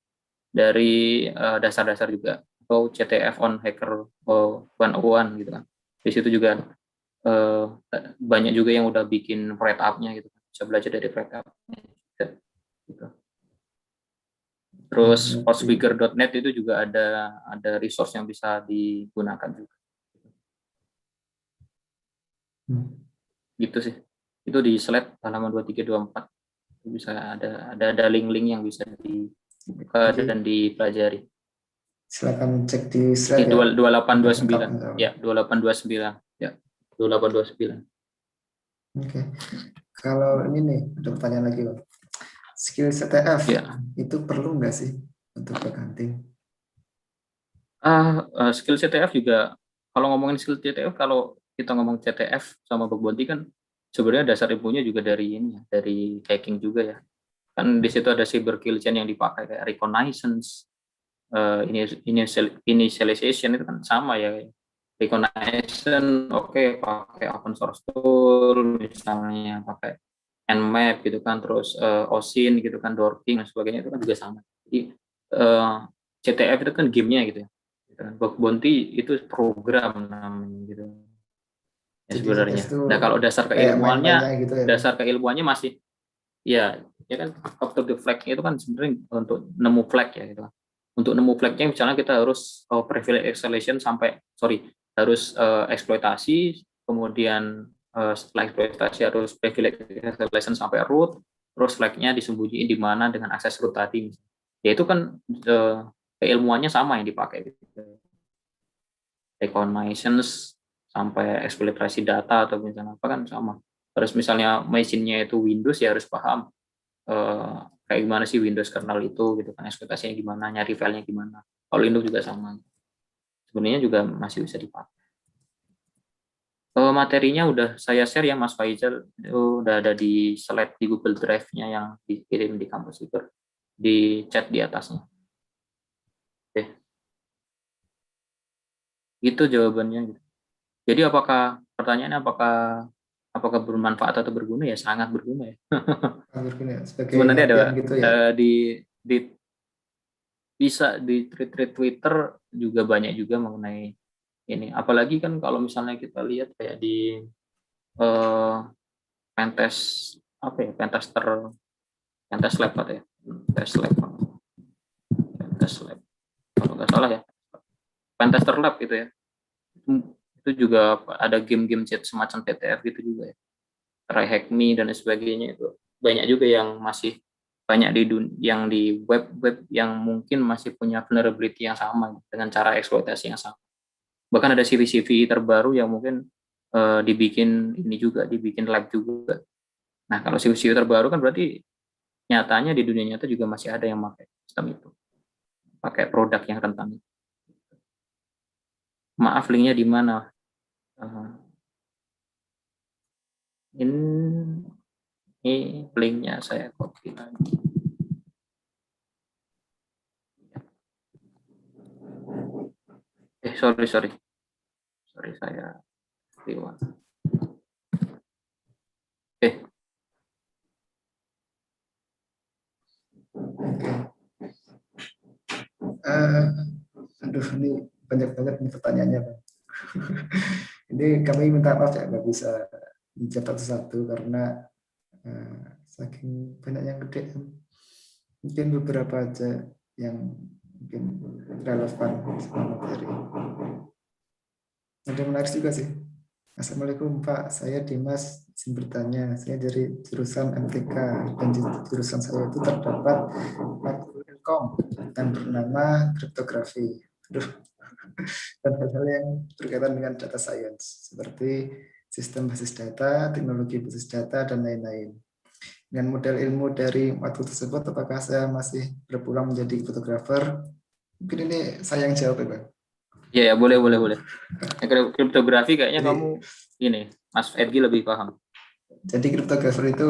S2: dasar-dasar juga atau CTF on Hacker 101 gitu kan. Di situ juga banyak juga yang udah bikin write up-nya gitu. Bisa belajar dari write up-nya gitu. Terus hostbigger.net itu juga ada resource yang bisa digunakan juga. Gitu sih. Itu di slide halaman 2324. Bisa ada link-link yang bisa dibuka dan dipelajari.
S1: Silakan cek di slide
S2: 2829. Ya, 2829. Ya, 2829.
S1: Oke. Kalau ini nih, ada pertanyaan lagi, Bang. Skill CTF itu perlu nggak sih untuk bug hunting?
S2: Skill CTF juga, kalau ngomongin skill CTF, kalau kita ngomong CTF sama bug bounty kan sebenarnya dasar ilmunya juga dari ini ya, dari hacking juga ya. Kan di situ ada cyber kill chain yang dipakai kayak reconnaissance, initialization itu kan sama ya. Reconnaissance oke, pakai open source tool misalnya, pakai Nmap gitu kan, terus OSINT gitu kan, Dorking dan sebagainya, itu kan juga sama. Jadi CTF itu kan gamenya gitu ya. Bug bounty itu program namanya gitu ya sebenarnya. Nah kalau dasar keilmuannya gitu ya, dasar keilmuannya masih ya kan after the flag itu kan sebenarnya untuk nemu flag ya gitu. Untuk nemu flagnya misalnya kita harus privilege escalation harus eksploitasi, kemudian setelah eksploitasi harus privilege escalation sampai root, terus flagnya disembunyiin di mana dengan akses root tadi. Ya itu kan keilmuannya sama yang dipakai gitu. Reconnaissance sampai eksploitasi data atau misalnya apa kan sama. Terus misalnya machine-nya itu Windows ya harus paham kayak gimana sih Windows kernel itu gitu kan, eksploitasinya gimana, nyari filenya gimana. Kalau Linux juga sama. Sebenarnya juga masih bisa dipakai. Materinya udah saya share ya Mas Faizal, itu udah ada di slide di Google Drive-nya yang dikirim di kampus itu, di chat di atasnya. Oke. Gitu jawabannya. Jadi pertanyaannya apakah bermanfaat atau berguna? Ya sangat berguna ya. Sebenarnya ada gitu ya. Bisa di tweet Twitter juga banyak juga mengenai ini. Apalagi kan kalau misalnya kita lihat kayak di pentest pentester lab atau ya, test lab kalau nggak salah ya, pentester lab gitu ya. Itu juga ada game-game semacam TTF gitu juga ya, Try Hack Me dan sebagainya. Itu banyak juga yang masih banyak yang di web yang mungkin masih punya vulnerability yang sama dengan cara eksploitasi yang sama. Bahkan ada CV terbaru yang mungkin dibikin lab juga. Nah kalau CV terbaru kan berarti nyatanya di dunia nyata juga masih ada yang pakai sistem itu, pakai produk yang rentan. Maaf, linknya di mana? Ini linknya saya copy lagi. Sorry saya lewat.
S1: Aduh, ini banyak banget nih pertanyaannya, Bang. Ini kami minta maaf ya, nggak bisa menjawab satu-satu karena saking banyak yang gede. Mungkin beberapa aja yang mungkin relevan sama materi. Ada menarik juga sih. Assalamualaikum Pak, saya Dimas, izin bertanya. Saya dari jurusan MTK dan di jurusan saya itu terdapat matkul Ilkom dan bernama kriptografi. Dan hal-hal yang berkaitan dengan data science seperti sistem basis data, teknologi basis data, dan lain-lain. Dengan model ilmu dari matkul tersebut, apakah saya masih berpeluang menjadi fotografer? Mungkin ini saya yang jawab ya, Bang.
S2: Ya, boleh. Kriptografi kayaknya kamu ini, Mas Edgi lebih paham.
S1: Jadi kriptografer itu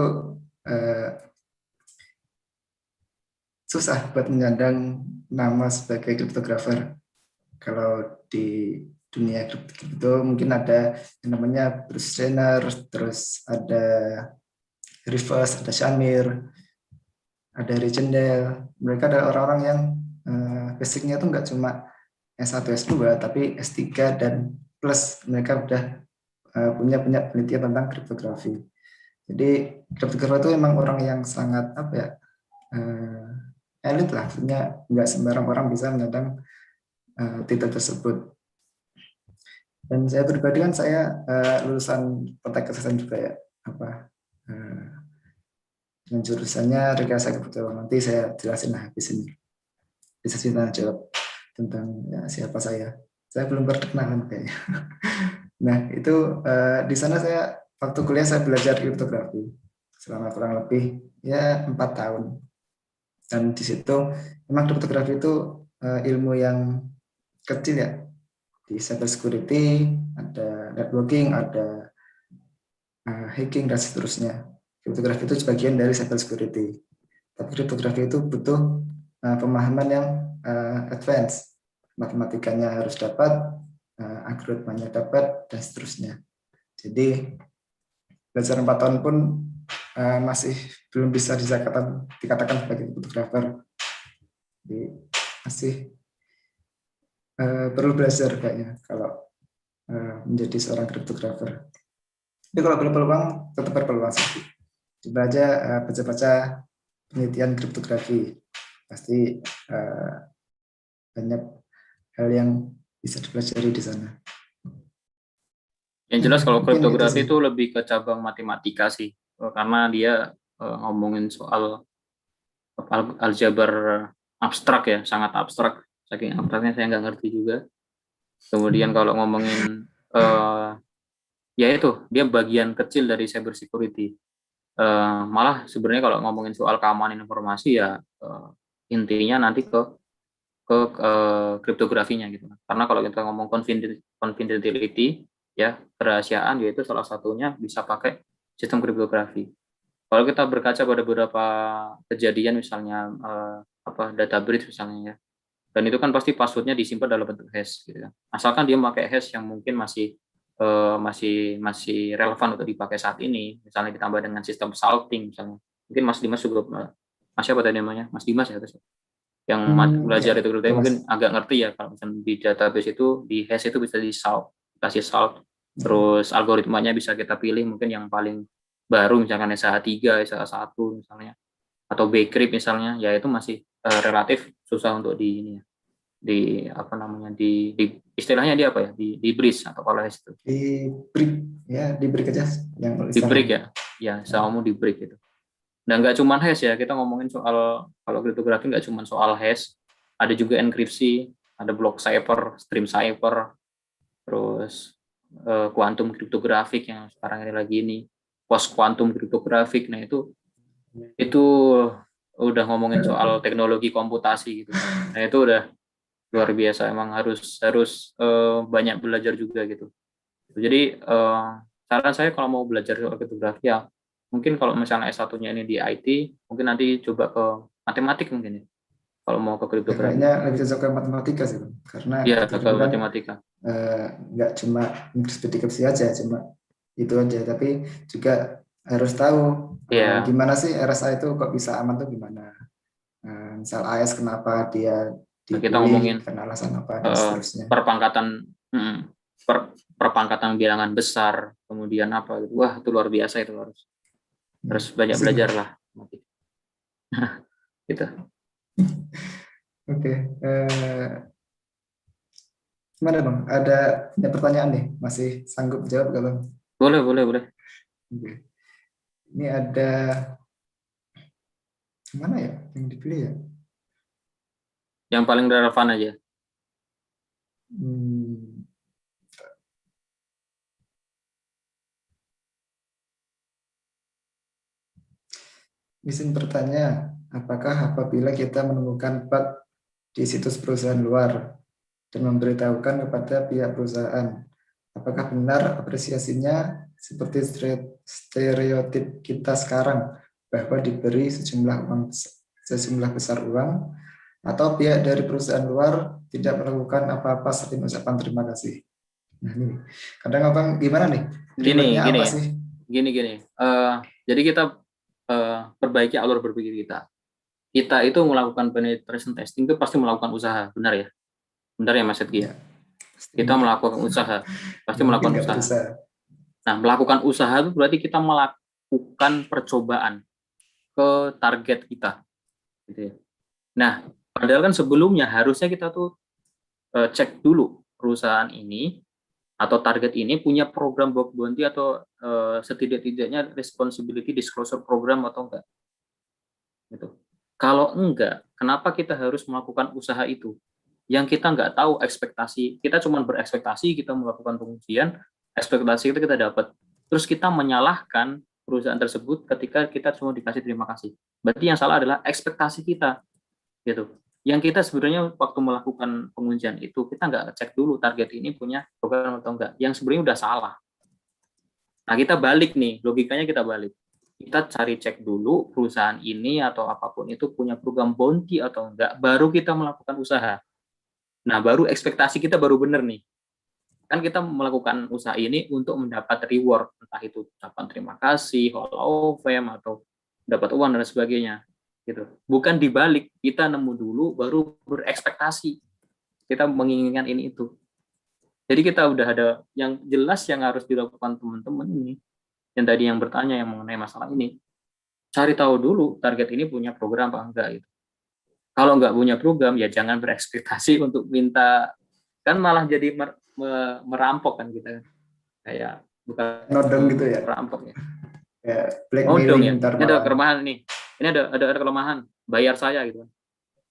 S1: susah buat menyandang nama sebagai kriptografer. Kalau di dunia kripto mungkin ada yang namanya Bruce Renner, terus ada Rivers, ada Shamir, ada Regendel. Mereka adalah orang-orang yang basicnya itu nggak cuma S1, S2, tapi S3 dan plus mereka udah punya penelitian tentang kriptografi. Jadi kriptografer itu memang orang yang sangat apa ya, elit lah, artinya nggak sembarang orang bisa menyandang titel tersebut. Dan saya pribadi kan saya lulusan Teknik Kesehatan juga ya, dengan jurusannya rekayasa komputer. Nanti saya jelasin lah di sini. Bisa kita jawab tentang ya, siapa saya. Saya belum berkenalan kayaknya. Nah itu di sana saya waktu kuliah saya belajar kriptografi selama kurang lebih ya 4 tahun. Dan di situ memang kriptografi itu ilmu yang kecil ya, di cyber security, ada networking, ada hacking dan seterusnya. Kriptografi itu sebagian dari cyber security. Tapi kriptografi itu butuh pemahaman yang advance. Matematikanya harus dapat, algoritmanya dapat, dan seterusnya. Jadi belajar 4 tahun pun masih belum bisa dikatakan sebagai kriptografer. Jadi masih perlu belajar kayaknya kalau menjadi seorang kriptografer. Tapi kalau berpeluang tetap berpeluang sih. Coba aja baca-baca penelitian kriptografi, pasti banyak hal yang bisa dipelajari di sana.
S2: Yang jelas kalau
S1: Mungkin
S2: kriptografi
S1: gitu
S2: itu lebih ke cabang matematika sih, karena dia ngomongin soal aljabar abstrak ya, sangat abstrak. Saking abstraknya saya nggak ngerti juga. Kemudian kalau ngomongin ya itu dia bagian kecil dari cyber security. Malah sebenarnya kalau ngomongin soal keamanan informasi ya intinya nanti ke kriptografinya gitu. Karena kalau kita ngomong confidentiality ya, kerahasiaan, yaitu salah satunya bisa pakai sistem kriptografi. Kalau kita berkaca pada beberapa kejadian misalnya data breach misalnya ya, dan itu kan pasti passwordnya disimpan dalam bentuk hash gitu kan. Asalkan dia memakai hash yang mungkin masih relevan untuk dipakai saat ini, misalnya ditambah dengan sistem salting misalnya. Mungkin Mas Dimas juga, Mas siapa tadi namanya? Mas Dimas ya, yang belajar
S1: ya,
S2: itu dulu, mungkin agak ngerti ya kalau misalnya di database itu di hash itu bisa di salt, kasih salt, terus algoritmanya bisa kita pilih mungkin yang paling baru misalkan SH3, SH1 misalnya, atau bcrypt misalnya, ya itu masih relatif susah untuk di ini ya, di apa namanya di istilahnya di apa ya, di bridge atau kalau hash itu
S1: di break ya, di break aja yang
S2: di break
S1: istilahnya.
S2: ya sama di break itu. Dan nggak cuma hash ya, kita ngomongin soal, kalau kriptografi nggak cuma soal hash, ada juga enkripsi, ada block cipher, stream cipher, terus quantum cryptographic yang sekarang ini lagi ini, post quantum cryptographic. Nah itu udah ngomongin soal teknologi komputasi gitu. Nah itu udah luar biasa, emang harus banyak belajar juga gitu. Jadi saran saya kalau mau belajar soal kriptografi ya mungkin kalau misalnya S1-nya ini di IT, mungkin nanti coba ke matematik mungkin ya, kalau mau ke
S1: Ya,
S2: kriptografi.
S1: kayaknya lebih cocok ke matematika sih, Bang. Karena
S2: Iya,
S1: itu
S2: ke
S1: dulu kan
S2: matematika.
S1: nggak cuma deskripsi aja, cuma itu aja, tapi juga harus tahu
S2: Iya,
S1: gimana sih RSA itu kok bisa aman tuh gimana. Misal AS kenapa dia
S2: kita
S1: dipilih,
S2: ngomongin
S1: karena alasan apa, dan
S2: eh,
S1: seterusnya.
S2: perpangkatan mm, perpangkatan bilangan besar, kemudian apa gitu. Wah, itu luar biasa, itu harus banyak
S1: Pusing
S2: belajar
S1: lah.
S2: lah. Gitu.
S1: Oke. Gimana Bang? Ada pertanyaan nih? Masih sanggup jawab gak Bang?
S2: Boleh, boleh, boleh.
S1: Oke. Ini ada, mana ya yang dipilih ya?
S2: Yang paling relevan aja.
S1: Hmm, izin bertanya, apakah apabila kita menemukan bug di situs perusahaan luar dan memberitahukan kepada pihak perusahaan, apakah benar apresiasinya seperti stereotip kita sekarang bahwa diberi sejumlah besar uang, atau pihak dari perusahaan luar tidak melakukan apa-apa selain ucapan terima kasih? Nah ini, kadang abang gimana nih? Rewardnya apa sih?
S2: Gini. Jadi kita perbaiki alur berpikir kita. Kita itu melakukan penetration testing itu pasti melakukan usaha, benar ya? Benar ya Mas Edki?
S1: Ya.
S2: Kita melakukan usaha, pasti melakukan usaha.
S1: Berusaha.
S2: Nah, melakukan usaha itu berarti kita melakukan percobaan ke target kita, gitu ya. Nah, padahal kan sebelumnya harusnya kita tuh cek dulu perusahaan ini atau target ini punya program bug bounty atau setidak-tidaknya responsibility disclosure program atau enggak. Gitu. Kalau enggak, kenapa kita harus melakukan usaha itu? Yang kita nggak tahu ekspektasi, kita cuma berekspektasi, kita melakukan pengujian, ekspektasi itu kita dapat. Terus kita menyalahkan perusahaan tersebut ketika kita cuma dikasih terima kasih. Berarti yang salah adalah ekspektasi kita, gitu. Yang kita sebenarnya waktu melakukan pengujian itu, kita nggak cek dulu target ini punya program atau enggak. Yang sebenarnya udah salah. Nah, kita balik nih, logikanya kita balik. Kita cari cek dulu perusahaan ini atau apapun itu punya program bounty atau enggak, baru kita melakukan usaha. Nah, baru ekspektasi kita baru benar nih. Kan kita melakukan usaha ini untuk mendapat reward, entah itu ucapan terima kasih, hall of fame, atau dapat uang dan sebagainya. Gitu. Bukan dibalik, kita nemu dulu baru berekspektasi. Kita menginginkan ini itu. Jadi kita udah ada yang jelas yang harus dilakukan teman-teman ini. Yang tadi yang bertanya yang mengenai masalah ini. Cari tahu dulu target ini punya program apa enggak gitu. Kalau nggak punya program, ya jangan berekspektasi untuk minta, kan malah jadi merampok kan kita. Kayak bukan
S1: Nodong gitu ya.
S2: merampok ya.
S1: Ya,
S2: Nodong ya.
S1: blackmailing ntar
S2: Ini ada
S1: malah.
S2: kelemahan nih. Ini ada kelemahan. Bayar saya gitu.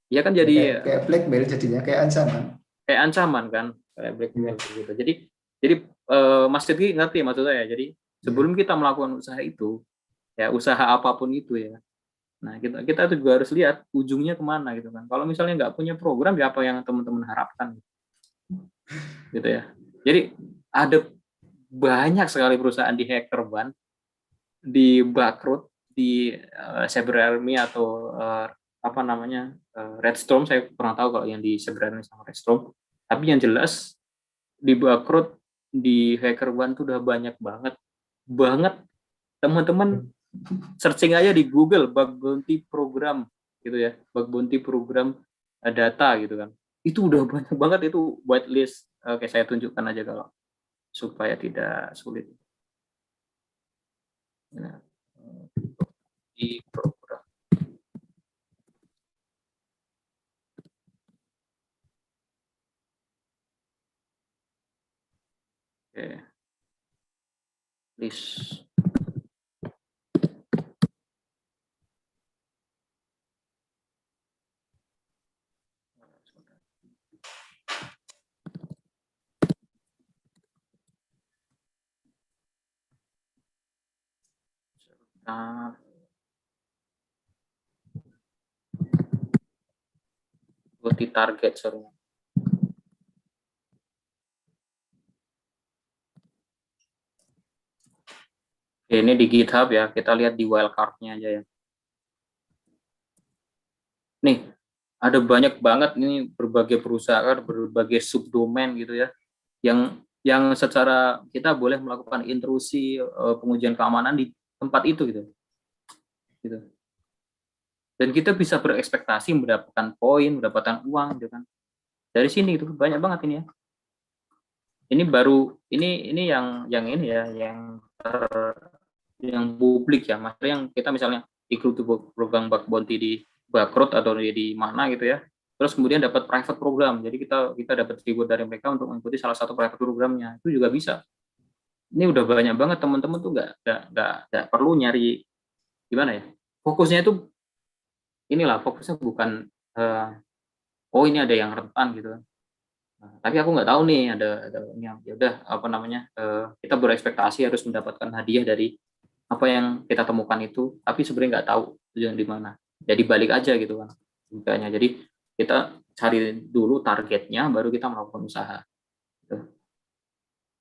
S2: Ya kan
S1: Ya,
S2: jadi
S1: kayak blackmail jadinya, kayak ancaman.
S2: kayak ancaman kan, kayak blackmail gitu. Jadi Mas Sidki ngerti maksud saya. Jadi sebelum kita melakukan usaha itu, ya usaha apapun itu ya. Nah, kita juga harus lihat ujungnya kemana gitu kan. Kalau misalnya nggak punya program, ya apa yang teman-teman harapkan, gitu ya. Jadi ada banyak sekali perusahaan di Hackerone, di Backrut, di Cyber Army atau apa namanya Redstorm. Saya kurang tahu kalau yang di Cyber Army sama Redstorm. Tapi yang jelas di Backrut, di Hackerone tuh udah banyak banget teman-teman. Searching aja di Google bug bounty program gitu ya, bug bounty program data gitu kan, itu udah banyak banget itu whitelist. Oke, saya tunjukkan aja kalau supaya tidak sulit. Nah, di program, oke, list. Nah, di target sorry. Ini di GitHub ya, kita lihat di wildcard-nya aja ya. Nih, ada banyak banget nih berbagai perusahaan, berbagai subdomain gitu ya, yang secara kita boleh melakukan intrusi pengujian keamanan di tempat itu gitu. Dan kita bisa berekspektasi mendapatkan poin, mendapatkan uang gitu kan. Dari sini itu banyak banget ini ya. Ini baru ini yang ini ya, yang publik ya, maksudnya yang kita misalnya ikut program bug bounty di Backrut atau di mana gitu ya. Terus kemudian dapat private program. Jadi kita dapat reward dari mereka untuk mengikuti salah satu private programnya. Itu juga bisa. Ini udah banyak banget teman-teman tuh nggak perlu nyari gimana ya. Fokusnya itu inilah, fokusnya bukan oh ini ada yang rentan gitu. Nah, tapi aku nggak tahu nih ada ini yang ya udah apa namanya kita berekspektasi harus mendapatkan hadiah dari apa yang kita temukan itu, tapi sebenarnya nggak tahu tujuan di mana. Jadi balik aja gitu kan. Bukannya. Jadi kita cari dulu targetnya, baru kita melakukan usaha. Gitu.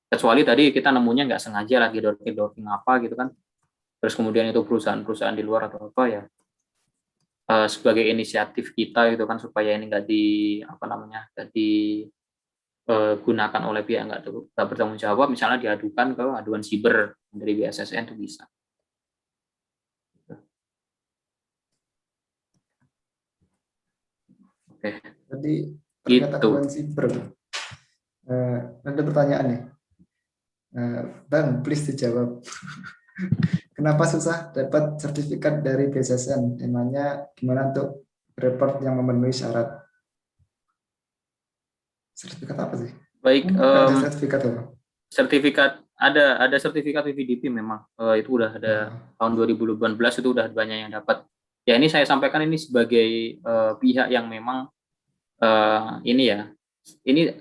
S2: Kecuali tadi kita nemunya nggak sengaja lagi dorking apa gitu kan. Terus kemudian itu perusahaan-perusahaan di luar atau apa ya. Sebagai inisiatif kita gitu kan supaya ini nggak di apa namanya nggak digunakan oleh pihak nggak bertanggung jawab, misalnya diadukan ke aduan siber dari BSSN itu bisa. Oke.
S1: Tadi
S2: Gitu.
S1: pengetahuan siber. Ada pertanyaan nih. Bang, please dijawab. Kenapa susah dapat sertifikat dari BSSN? Emangnya gimana untuk report yang memenuhi syarat? Sertifikat apa sih?
S2: Baik,
S1: Ada sertifikat apa?
S2: sertifikat ada sertifikat VVDP memang. Itu udah ada tahun 2018 itu udah banyak yang dapat. Ya ini saya sampaikan ini sebagai pihak yang memang ini ya. Ini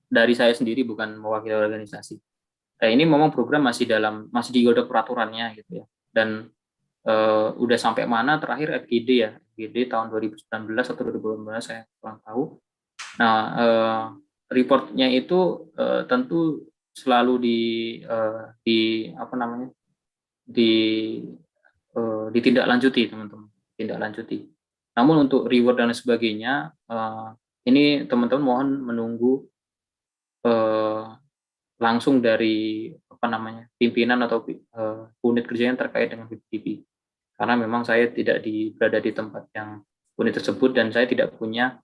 S2: dari saya sendiri bukan mewakili organisasi. Ini memang program masih digodok peraturannya gitu ya. Dan udah sampai mana terakhir FGD ya, FGD tahun 2019 atau 2018 saya kurang tahu. Nah, reportnya itu tentu selalu ditindaklanjuti teman-teman, ditindaklanjuti. Namun untuk reward dan sebagainya, ini teman-teman mohon menunggu langsung dari pimpinan atau unit kerja yang terkait dengan PPDB. Karena memang saya tidak berada di tempat yang unit tersebut dan saya tidak punya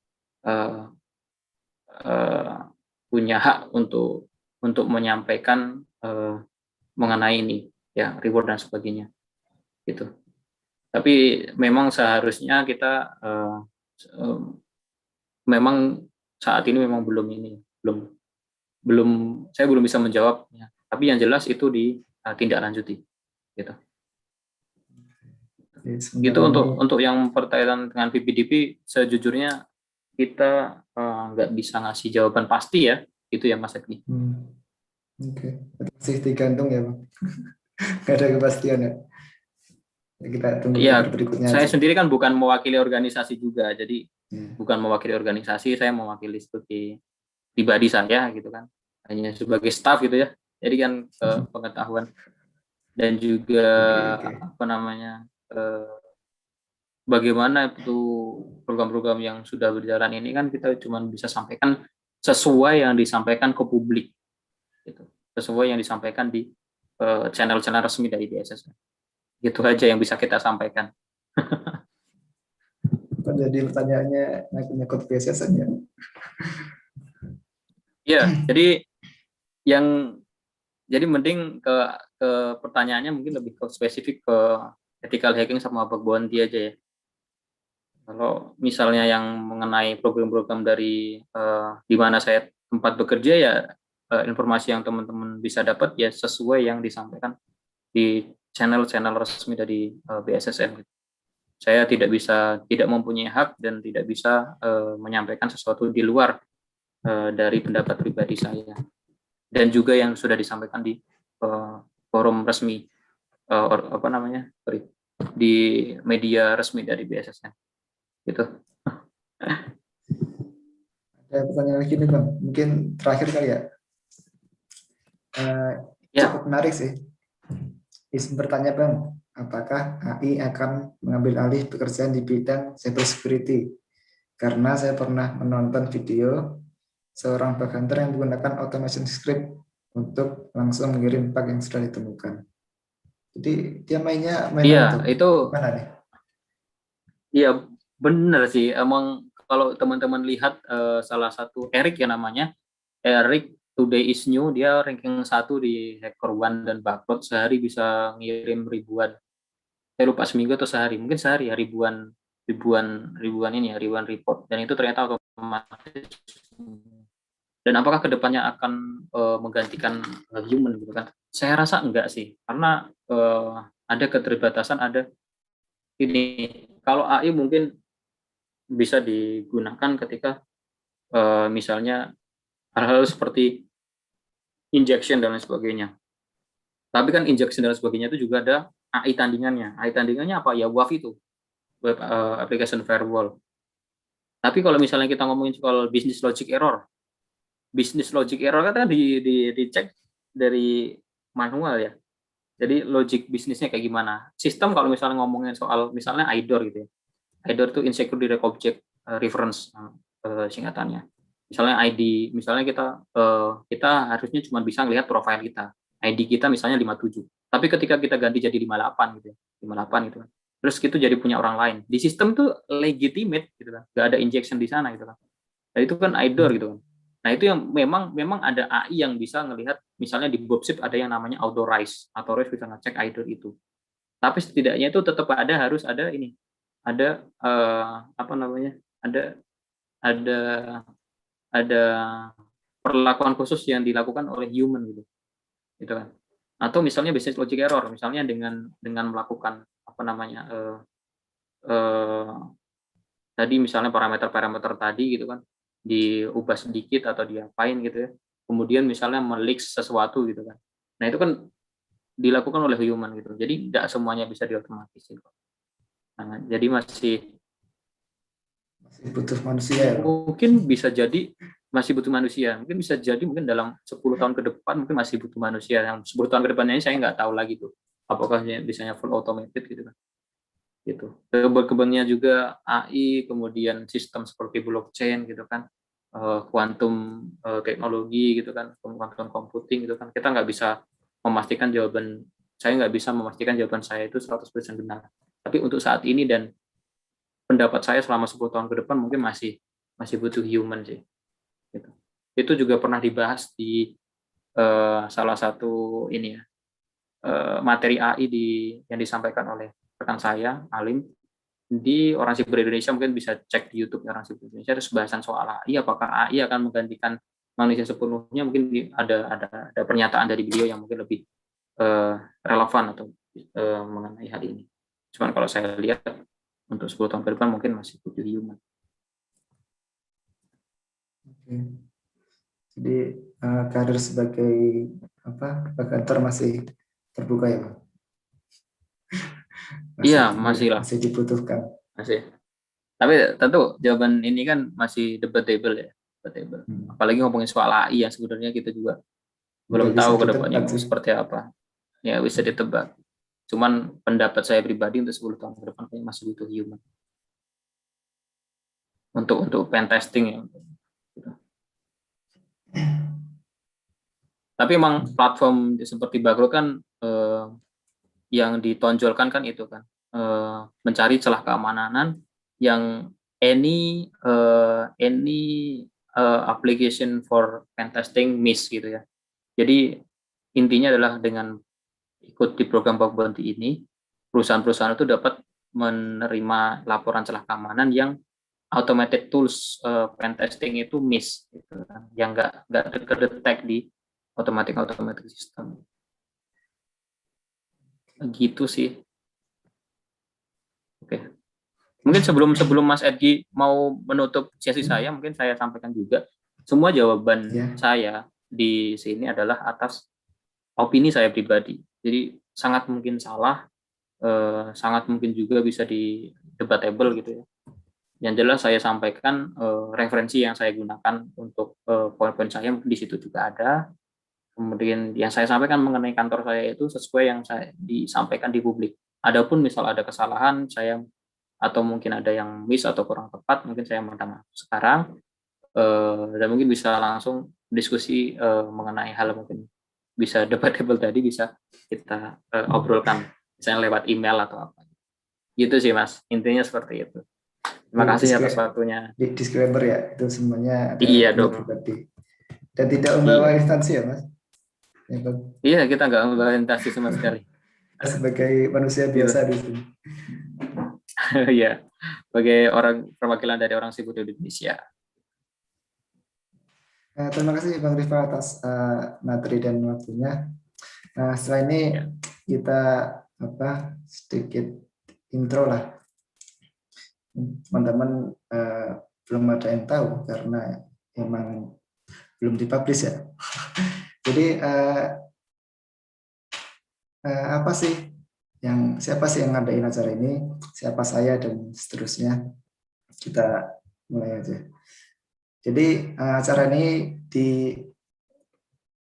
S2: hak untuk menyampaikan mengenai ini ya, reward dan sebagainya gitu. Tapi memang seharusnya kita memang saat ini memang saya belum bisa menjawabnya. Tapi yang jelas itu ditindaklanjuti gitu. Gitu untuk yang berkaitan dengan PPDP, sejujurnya kita nggak bisa ngasih jawaban pasti ya, itu ya Mas Eki.
S1: Oke, masih digantung ya Bang. Nggak ada kepastian ya. Kita tunggu berikutnya.
S2: Saya sendiri kan bukan mewakili organisasi juga, jadi bukan mewakili organisasi, saya mewakili sebagai pribadi saya gitu kan, hanya sebagai staff gitu ya. Jadi kan pengetahuan dan juga bagaimana itu program-program yang sudah berjalan ini kan kita cuma bisa sampaikan sesuai yang disampaikan ke publik, gitu. Sesuai yang disampaikan di channel-channel resmi dari BSSN. Gitu aja yang bisa kita sampaikan.
S1: Jadi pertanyaannya nyangkut BSSN ya?
S2: Ya, jadi mending ke pertanyaannya mungkin lebih ke spesifik ke ethical hacking sama bug bounty aja ya. Kalau misalnya yang mengenai program-program dari di mana saya tempat bekerja ya, informasi yang teman-teman bisa dapat ya sesuai yang disampaikan di channel-channel resmi dari BSSN. Saya tidak mempunyai hak dan tidak bisa menyampaikan sesuatu di luar dari pendapat pribadi saya. Dan juga yang sudah disampaikan di forum resmi di media resmi dari BSSN. Gitu.
S1: Ada pertanyaan lagi nih Bang, mungkin terakhir kali ya. Cukup menarik sih. Izin bertanya Bang, apakah AI akan mengambil alih pekerjaan di bidang cybersecurity? Karena saya pernah menonton video seorang bug hunter yang menggunakan automation script untuk langsung mengirim bug yang sudah ditemukan. Jadi dia mainnya
S2: itu
S1: mana nih?
S2: Iya, benar sih. Emang kalau teman-teman lihat salah satu Eric ya namanya, Eric Today is New, dia ranking 1 di HackerOne dan Backlot, sehari bisa ngirim ribuan. Saya lupa seminggu atau sehari, mungkin sehari ya ribuan report, dan itu ternyata otomatis. Dan apakah kedepannya akan menggantikan human gitu kan? Saya rasa enggak sih, karena ada keterbatasan, ada ini. Kalau AI mungkin bisa digunakan ketika misalnya hal-hal seperti injection dan lain sebagainya. Tapi kan injection dan sebagainya itu juga ada AI tandingannya. AI tandingannya apa? Ya WAF itu, Web Application Firewall. Tapi kalau misalnya kita ngomongin soal business logic error kan dicek dari manual ya. Jadi logic bisnisnya kayak gimana? Sistem kalau misalnya ngomongin soal misalnya IDOR gitu ya. IDOR itu Insecure Direct Object Reference singkatannya. Misalnya ID, misalnya kita harusnya cuma bisa ngelihat profil kita. ID kita misalnya 57. Tapi ketika kita ganti jadi 58 gitu ya. 58 gitu kan. Terus itu jadi punya orang lain. Di sistem tuh legitimate gitu kan. Enggak ada injection di sana gitu kan. Nah, itu kan IDOR gitu kan. Nah, itu yang memang ada AI yang bisa ngelihat, misalnya di Bobship ada yang namanya authorize bisa ngecek IDOR itu. Tapi setidaknya itu tetap harus ada ini, ada apa namanya, ada ada ada perlakuan khusus yang dilakukan oleh human gitu kan. Atau misalnya business logic error, misalnya dengan melakukan apa namanya, eh, tadi misalnya parameter-parameter tadi gitu kan, diubah sedikit atau diapain gitu ya, kemudian misalnya melik sesuatu gitu kan. Nah, itu kan dilakukan oleh human gitu, jadi nggak semuanya bisa diotomatis. Nah, jadi masih
S1: butuh manusia ya, Pak?
S2: mungkin bisa jadi masih butuh manusia, mungkin bisa jadi mungkin dalam 10 tahun ke depan mungkin masih butuh manusia. Yang 10 tahun ke depannya ini saya nggak tahu lagi tuh, apakah bisanya full automated gitu kan. Gitu. Berkembangnya juga AI, kemudian sistem seperti blockchain gitu kan, kuantum teknologi gitu kan, kuantum computing gitu kan. Kita nggak bisa memastikan jawaban, saya nggak bisa memastikan jawaban saya itu 100% benar. Tapi untuk saat ini dan pendapat saya selama 10 tahun ke depan mungkin masih butuh human sih. Gitu. Itu juga pernah dibahas di salah satu ini ya, materi AI yang disampaikan oleh rekan saya, Alim, di Orang Sipil Indonesia. Mungkin bisa cek di YouTube Orang Sipil Indonesia, ada bahasan soal AI, apakah AI akan menggantikan manusia sepenuhnya. Mungkin ada pernyataan dari beliau yang mungkin lebih relevan atau mengenai hal ini. Cuman kalau saya lihat untuk 10 tahun ke depan mungkin masih butuh human.
S1: Oke. Jadi karir sebagai kantor masih terbuka ya, Pak?
S2: Iya, masih lah.
S1: Masih dibutuhkan.
S2: Masih. Tapi tentu jawaban ini kan masih debatable ya. Debatable. Apalagi ngomongin soal AI yang sebenarnya kita juga belum tahu ke depannya mau seperti apa. Ya, bisa ditebak. Cuman pendapat saya pribadi untuk 10 tahun ke depan kayaknya masih butuh human. Untuk pen testing ya. Tapi emang platform seperti Bagro kan yang ditonjolkan kan itu kan, mencari celah keamanan yang any application for pen testing miss gitu ya. Jadi intinya adalah dengan ikut di program bug bounty ini, perusahaan-perusahaan itu dapat menerima laporan celah keamanan yang automated tools pen testing itu miss gitu kan, yang nggak terdetek di automatic system. Gitu sih. Oke. Mungkin sebelum Mas Edgi mau menutup sesi saya, mungkin saya sampaikan juga semua jawaban saya di sini adalah atas opini saya pribadi. Jadi sangat mungkin salah, sangat mungkin juga bisa di debatable gitu ya. Yang jelas saya sampaikan referensi yang saya gunakan untuk poin-poin saya di situ juga ada. Kemudian yang saya sampaikan mengenai kantor saya itu sesuai yang saya disampaikan di publik. Adapun misal ada kesalahan saya atau mungkin ada yang miss atau kurang tepat, mungkin saya minta maaf sekarang, dan mungkin bisa langsung diskusi mengenai hal mungkin bisa debatable tadi, bisa kita obrolkan misalnya lewat email atau apa. Gitu sih Mas, intinya seperti itu. Terima kasih atas waktunya.
S1: Disclaimer ya, itu semuanya ada
S2: iya dong.
S1: pribadi. Dan tidak membawa instansi ya Mas? Ya,
S2: iya, kita nggak membawa instansi sama sekali.
S1: Sebagai manusia biasa di sini.
S2: Iya, sebagai perwakilan dari Orang Sipil Indonesia.
S1: Terima kasih Bang Rifa atas materi dan waktunya. Nah, setelah ini kita sedikit intro lah. Teman-teman belum ada yang tahu karena emang belum dipublish ya. Jadi siapa sih yang ngadain acara ini? Siapa saya dan seterusnya? Kita mulai aja. Jadi acara ini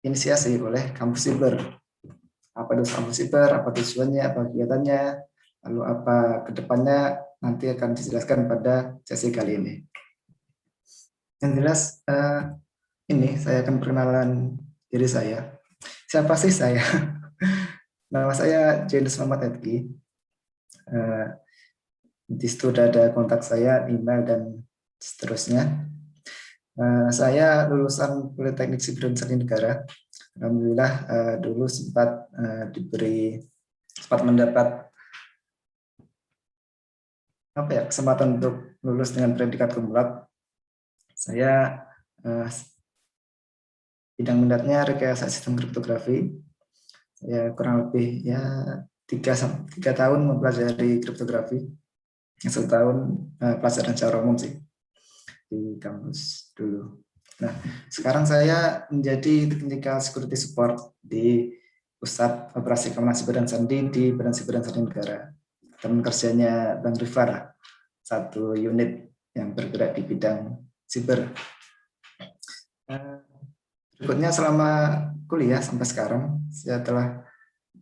S1: diinisiasi oleh Kampus Siber. Apa itu Kampus Siber? Apa tujuannya? Apa kegiatannya? Lalu apa kedepannya? Nanti akan dijelaskan pada sesi kali ini. Yang jelas ini saya akan perkenalan diri saya. Siapa sih saya? Nama saya James Muhammad Edgi. Di situ sudah ada kontak saya, email dan seterusnya. Saya lulusan Politeknik Siber dan Seni Negara. Alhamdulillah dulu sempat mendapat kesempatan untuk lulus dengan predikat cum laude. Saya bidang minatnya rekayasa sistem kriptografi. Saya kurang lebih 3 tahun mempelajari kriptografi. Yang 1 tahun pelajaran secara umum sih di kampus dulu. Nah, sekarang saya menjadi Technical Security Support di Pusat Operasi Keamanan Siber dan Sandi di Badan Siber dan Sandi Negara. Teman kerjanya Bang Rifar, satu unit yang bergerak di bidang siber. Berikutnya selama kuliah sampai sekarang, saya telah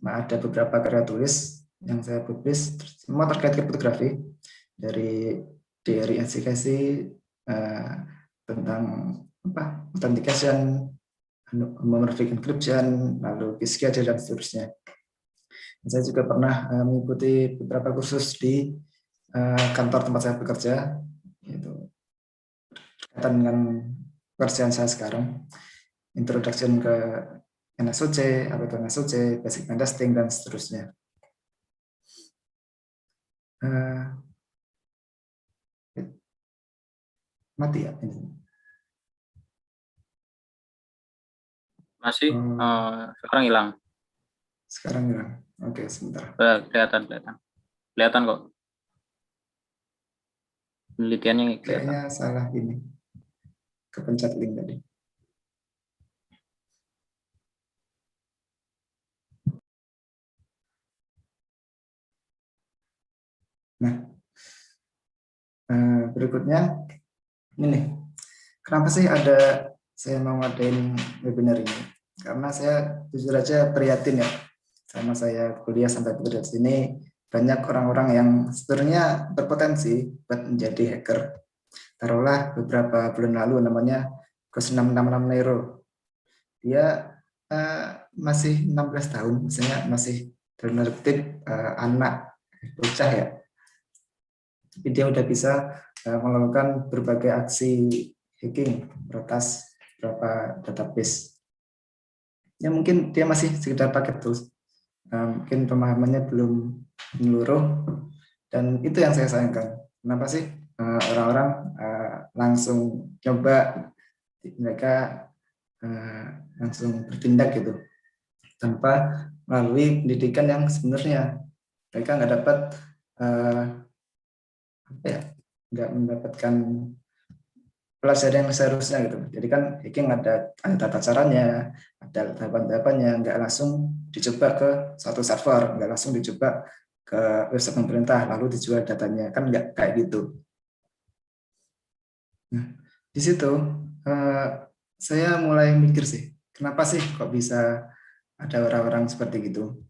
S1: ada beberapa karya tulis yang saya publis, semua terkait kriptografi, dari NCKC tentang authentication, homomorphic encryption, lalu Qiskit dan seterusnya. Saya juga pernah mengikuti beberapa kursus di kantor tempat saya bekerja, yaitu berkaitan dengan pekerjaan saya sekarang, introduction ke NSOC, apa itu NSOC, basic pen testing, dan seterusnya. Mati ya ini.
S2: Masih sekarang hilang.
S1: Sekarang hilang. Oke, sebentar.
S2: Kelihatan kok. Penelitiannya kelihatan.
S1: Kayaknya salah ini. Kepencet link tadi. Nah, berikutnya ini. Kenapa sih saya mau ngadain webinar ini? Karena saya jujur aja prihatin ya, sama saya kuliah sampai bekerja di sini, banyak orang-orang yang sebenarnya berpotensi buat menjadi hacker. Taruhlah beberapa bulan lalu namanya Gus666 Nero. Dia masih 16 tahun, misalnya masih benar anak bocah ya. Tapi dia udah bisa melakukan berbagai aksi hacking, meretas beberapa database. Ya mungkin dia masih sekedar pakai tools, mungkin pemahamannya belum menyeluruh, dan itu yang saya sayangkan. Kenapa sih orang-orang langsung coba, mereka langsung bertindak gitu, tanpa melalui pendidikan yang sebenarnya mereka nggak dapat nggak mendapatkan pelajaran yang seharusnya gitu. Jadi kan hacking ada tata caranya, ada tahapan-tahapannya, nggak langsung dicoba ke satu server, nggak langsung dicoba ke website pemerintah lalu dijual datanya, kan nggak kayak gitu. Nah, di situ saya mulai mikir sih, kenapa sih kok bisa ada orang-orang seperti gitu?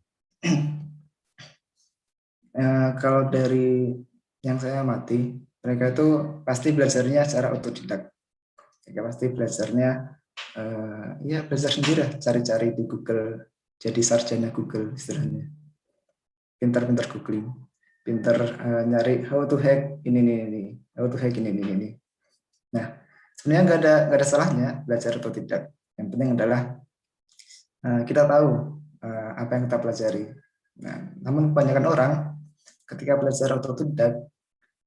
S1: Kalau dari yang saya amati, mereka itu pasti belajarnya secara otodidak. Mereka pasti belajarnya belajar sendiri, cari-cari di Google, jadi sarjana Google istilahnya. Pintar-pintar googling, pintar nyari how to hack ini, how to hack ini. Nah, sebenarnya nggak ada salahnya belajar atau tidak. Yang penting adalah kita tahu apa yang kita pelajari. Nah, namun kebanyakan orang ketika belajar otodidak,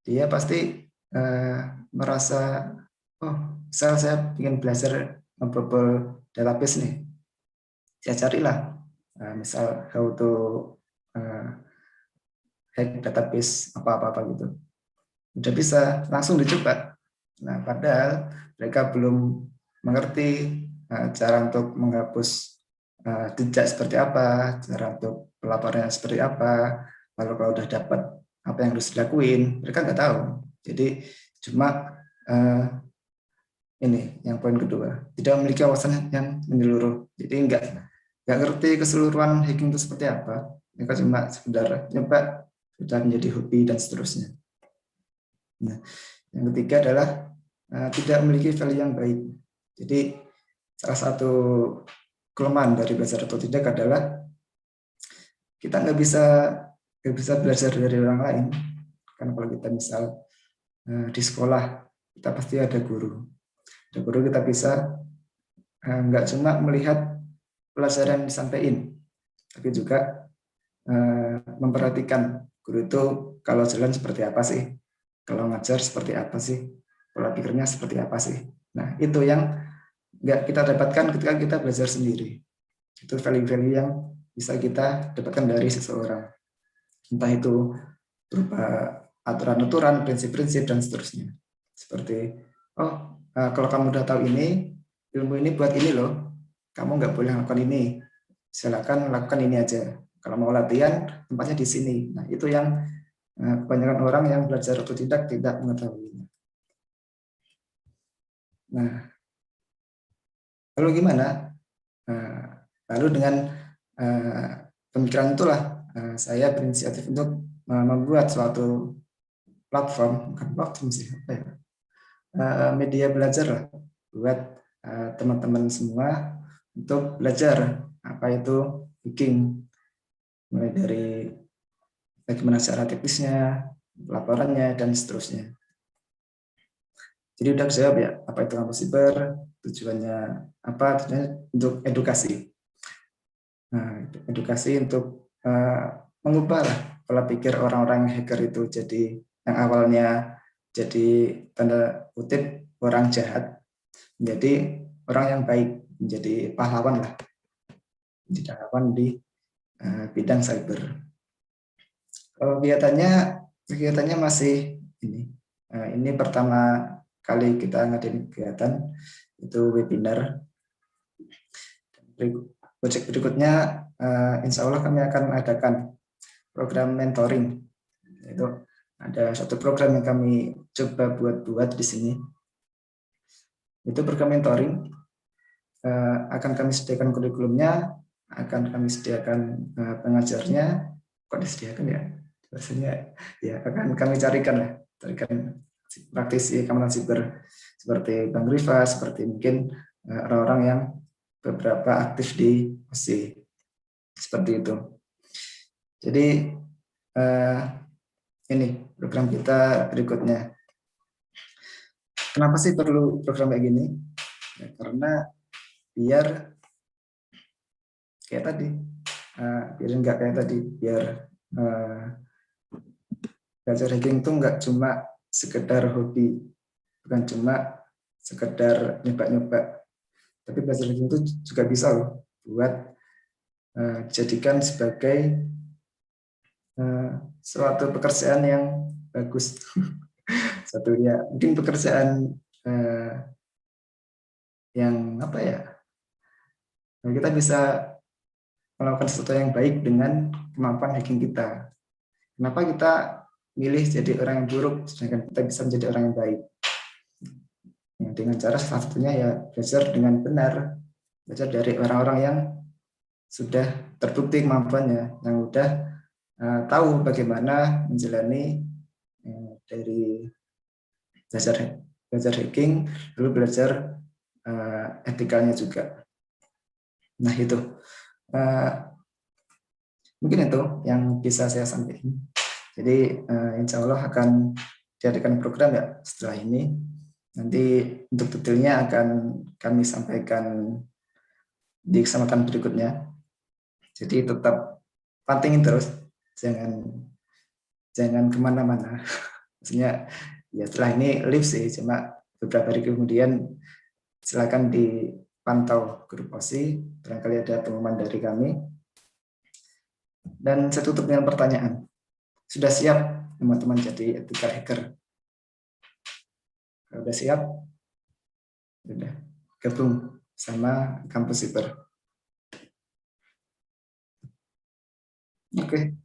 S1: dia pasti merasa, oh, misal saya ingin belajar ngebobol database nih, saya carilah misal how to hack database apa-apa gitu, udah bisa langsung dicoba. Nah, padahal mereka belum mengerti cara untuk menghapus jejak seperti apa, cara untuk pelaporannya seperti apa. Lalu kalau udah dapat apa yang harus dilakuin, mereka nggak tahu. Jadi cuma ini yang poin kedua, tidak memiliki wawasan yang menyeluruh. Jadi nggak ngerti keseluruhan hacking itu seperti apa. Mereka cuma sekedar nyoba, sudah menjadi hobi dan seterusnya. Nah, yang ketiga adalah tidak memiliki value yang baik. Jadi salah satu kelemahan dari belajar atau tidak adalah kita nggak bisa belajar dari orang lain. Karena kalau kita misal di sekolah, kita pasti ada guru. Guru kita bisa nggak cuma melihat pelajaran yang disampaikan, tapi juga memperhatikan guru itu kalau jalan seperti apa sih, kalau ngajar seperti apa sih, pola pikirnya seperti apa sih. Nah, itu yang nggak kita dapatkan ketika kita belajar sendiri. Itu value-value yang bisa kita dapatkan dari seseorang. Entah itu berupa aturan-aturan, prinsip-prinsip, dan seterusnya. Seperti, kalau kamu udah tahu ini, ilmu ini buat ini loh, kamu nggak boleh lakukan ini, silakan lakukan ini aja. Kalau mau latihan, tempatnya di sini. Nah, itu yang kebanyakan orang yang belajar otodidak tidak mengetahuinya. Nah, lalu gimana? Lalu dengan pemikiran itulah saya berinisiatif untuk membuat suatu platform, bukan platform sih, media belajar lah, buat teman-teman semua untuk belajar apa itu hacking, mulai dari bagaimana cara teknisnya, laporannya, dan seterusnya. Jadi udah jawab ya, apa itu kampus siber, tujuannya apa, tujuannya untuk edukasi. Nah, edukasi untuk mengubah pola pikir orang-orang hacker itu, jadi yang awalnya jadi tanda kutip orang jahat menjadi orang yang baik, menjadi pahlawan lah, menjadi pahlawan di bidang cyber. Kalau kegiatannya masih ini pertama kali kita ngadain kegiatan, itu webinar. Project berikutnya insya Allah kami akan adakan program mentoring. Itu ada satu program yang kami coba buat di sini. Itu program mentoring, akan kami sediakan kurikulumnya, akan kami sediakan pengajarnya, kok disediakan ya? Biasanya ya akan kami carikan praktisi keamanan siber seperti Bang Rifa, seperti mungkin orang-orang yang beberapa aktif di OSI, seperti itu. Jadi ini program kita berikutnya. Kenapa sih perlu program kayak gini? Ya, karena biar kayak tadi, biar nggak kayak tadi, biar belajar hacking itu nggak cuma sekedar hobi, bukan cuma sekedar nyoba-nyoba, tapi belajar hacking itu juga bisa loh buat dijadikan sebagai suatu pekerjaan yang bagus. Satu ya, mungkin pekerjaan yang apa ya, kita bisa melakukan sesuatu yang baik dengan kemampuan hacking kita. Kenapa kita milih jadi orang yang buruk sedangkan kita bisa menjadi orang yang baik? Dengan cara salah satunya ya belajar dengan benar, belajar dari orang-orang yang sudah terbukti kemampuannya, yang sudah tahu bagaimana menjalani dari belajar hacking, lalu belajar etikanya juga. Nah itu mungkin itu yang bisa saya sampaikan. Jadi insya Allah akan diadakan program ya setelah ini. Nanti untuk detailnya akan kami sampaikan di kesempatan berikutnya. Jadi tetap pantengin terus, jangan kemana-mana. Maksudnya ya setelah ini live sih, cuma beberapa hari kemudian silakan dipantau grup OSI, barangkali ada pengumuman dari kami. Dan saya tutup dengan pertanyaan. Sudah siap teman-teman jadi ethical hacker? Kalau sudah siap, sudah gabung sama kampus siber. Oke.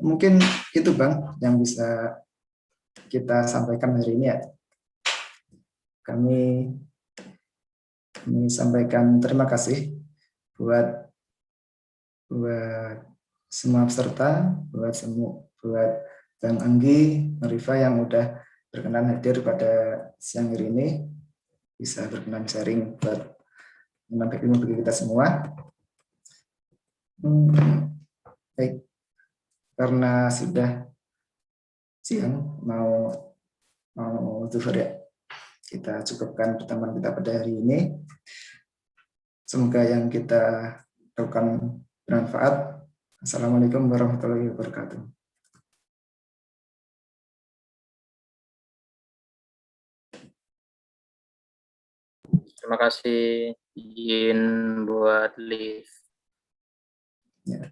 S1: Mungkin itu Bang yang bisa kita sampaikan hari ini ya. Kami sampaikan terima kasih buat semua peserta, buat Bang Anggi, Marifa yang udah berkenan hadir pada siang hari ini, bisa berkenan sharing buat menambah ilmu bagi kita semua. Baik, karena sudah siang mau zuhur ya. kita cukupkan pertemuan kita pada hari ini. Semoga yang kita lakukan bermanfaat. Assalamualaikum warahmatullahi wabarakatuh.
S2: Terima kasih izin buat live.
S1: Ya.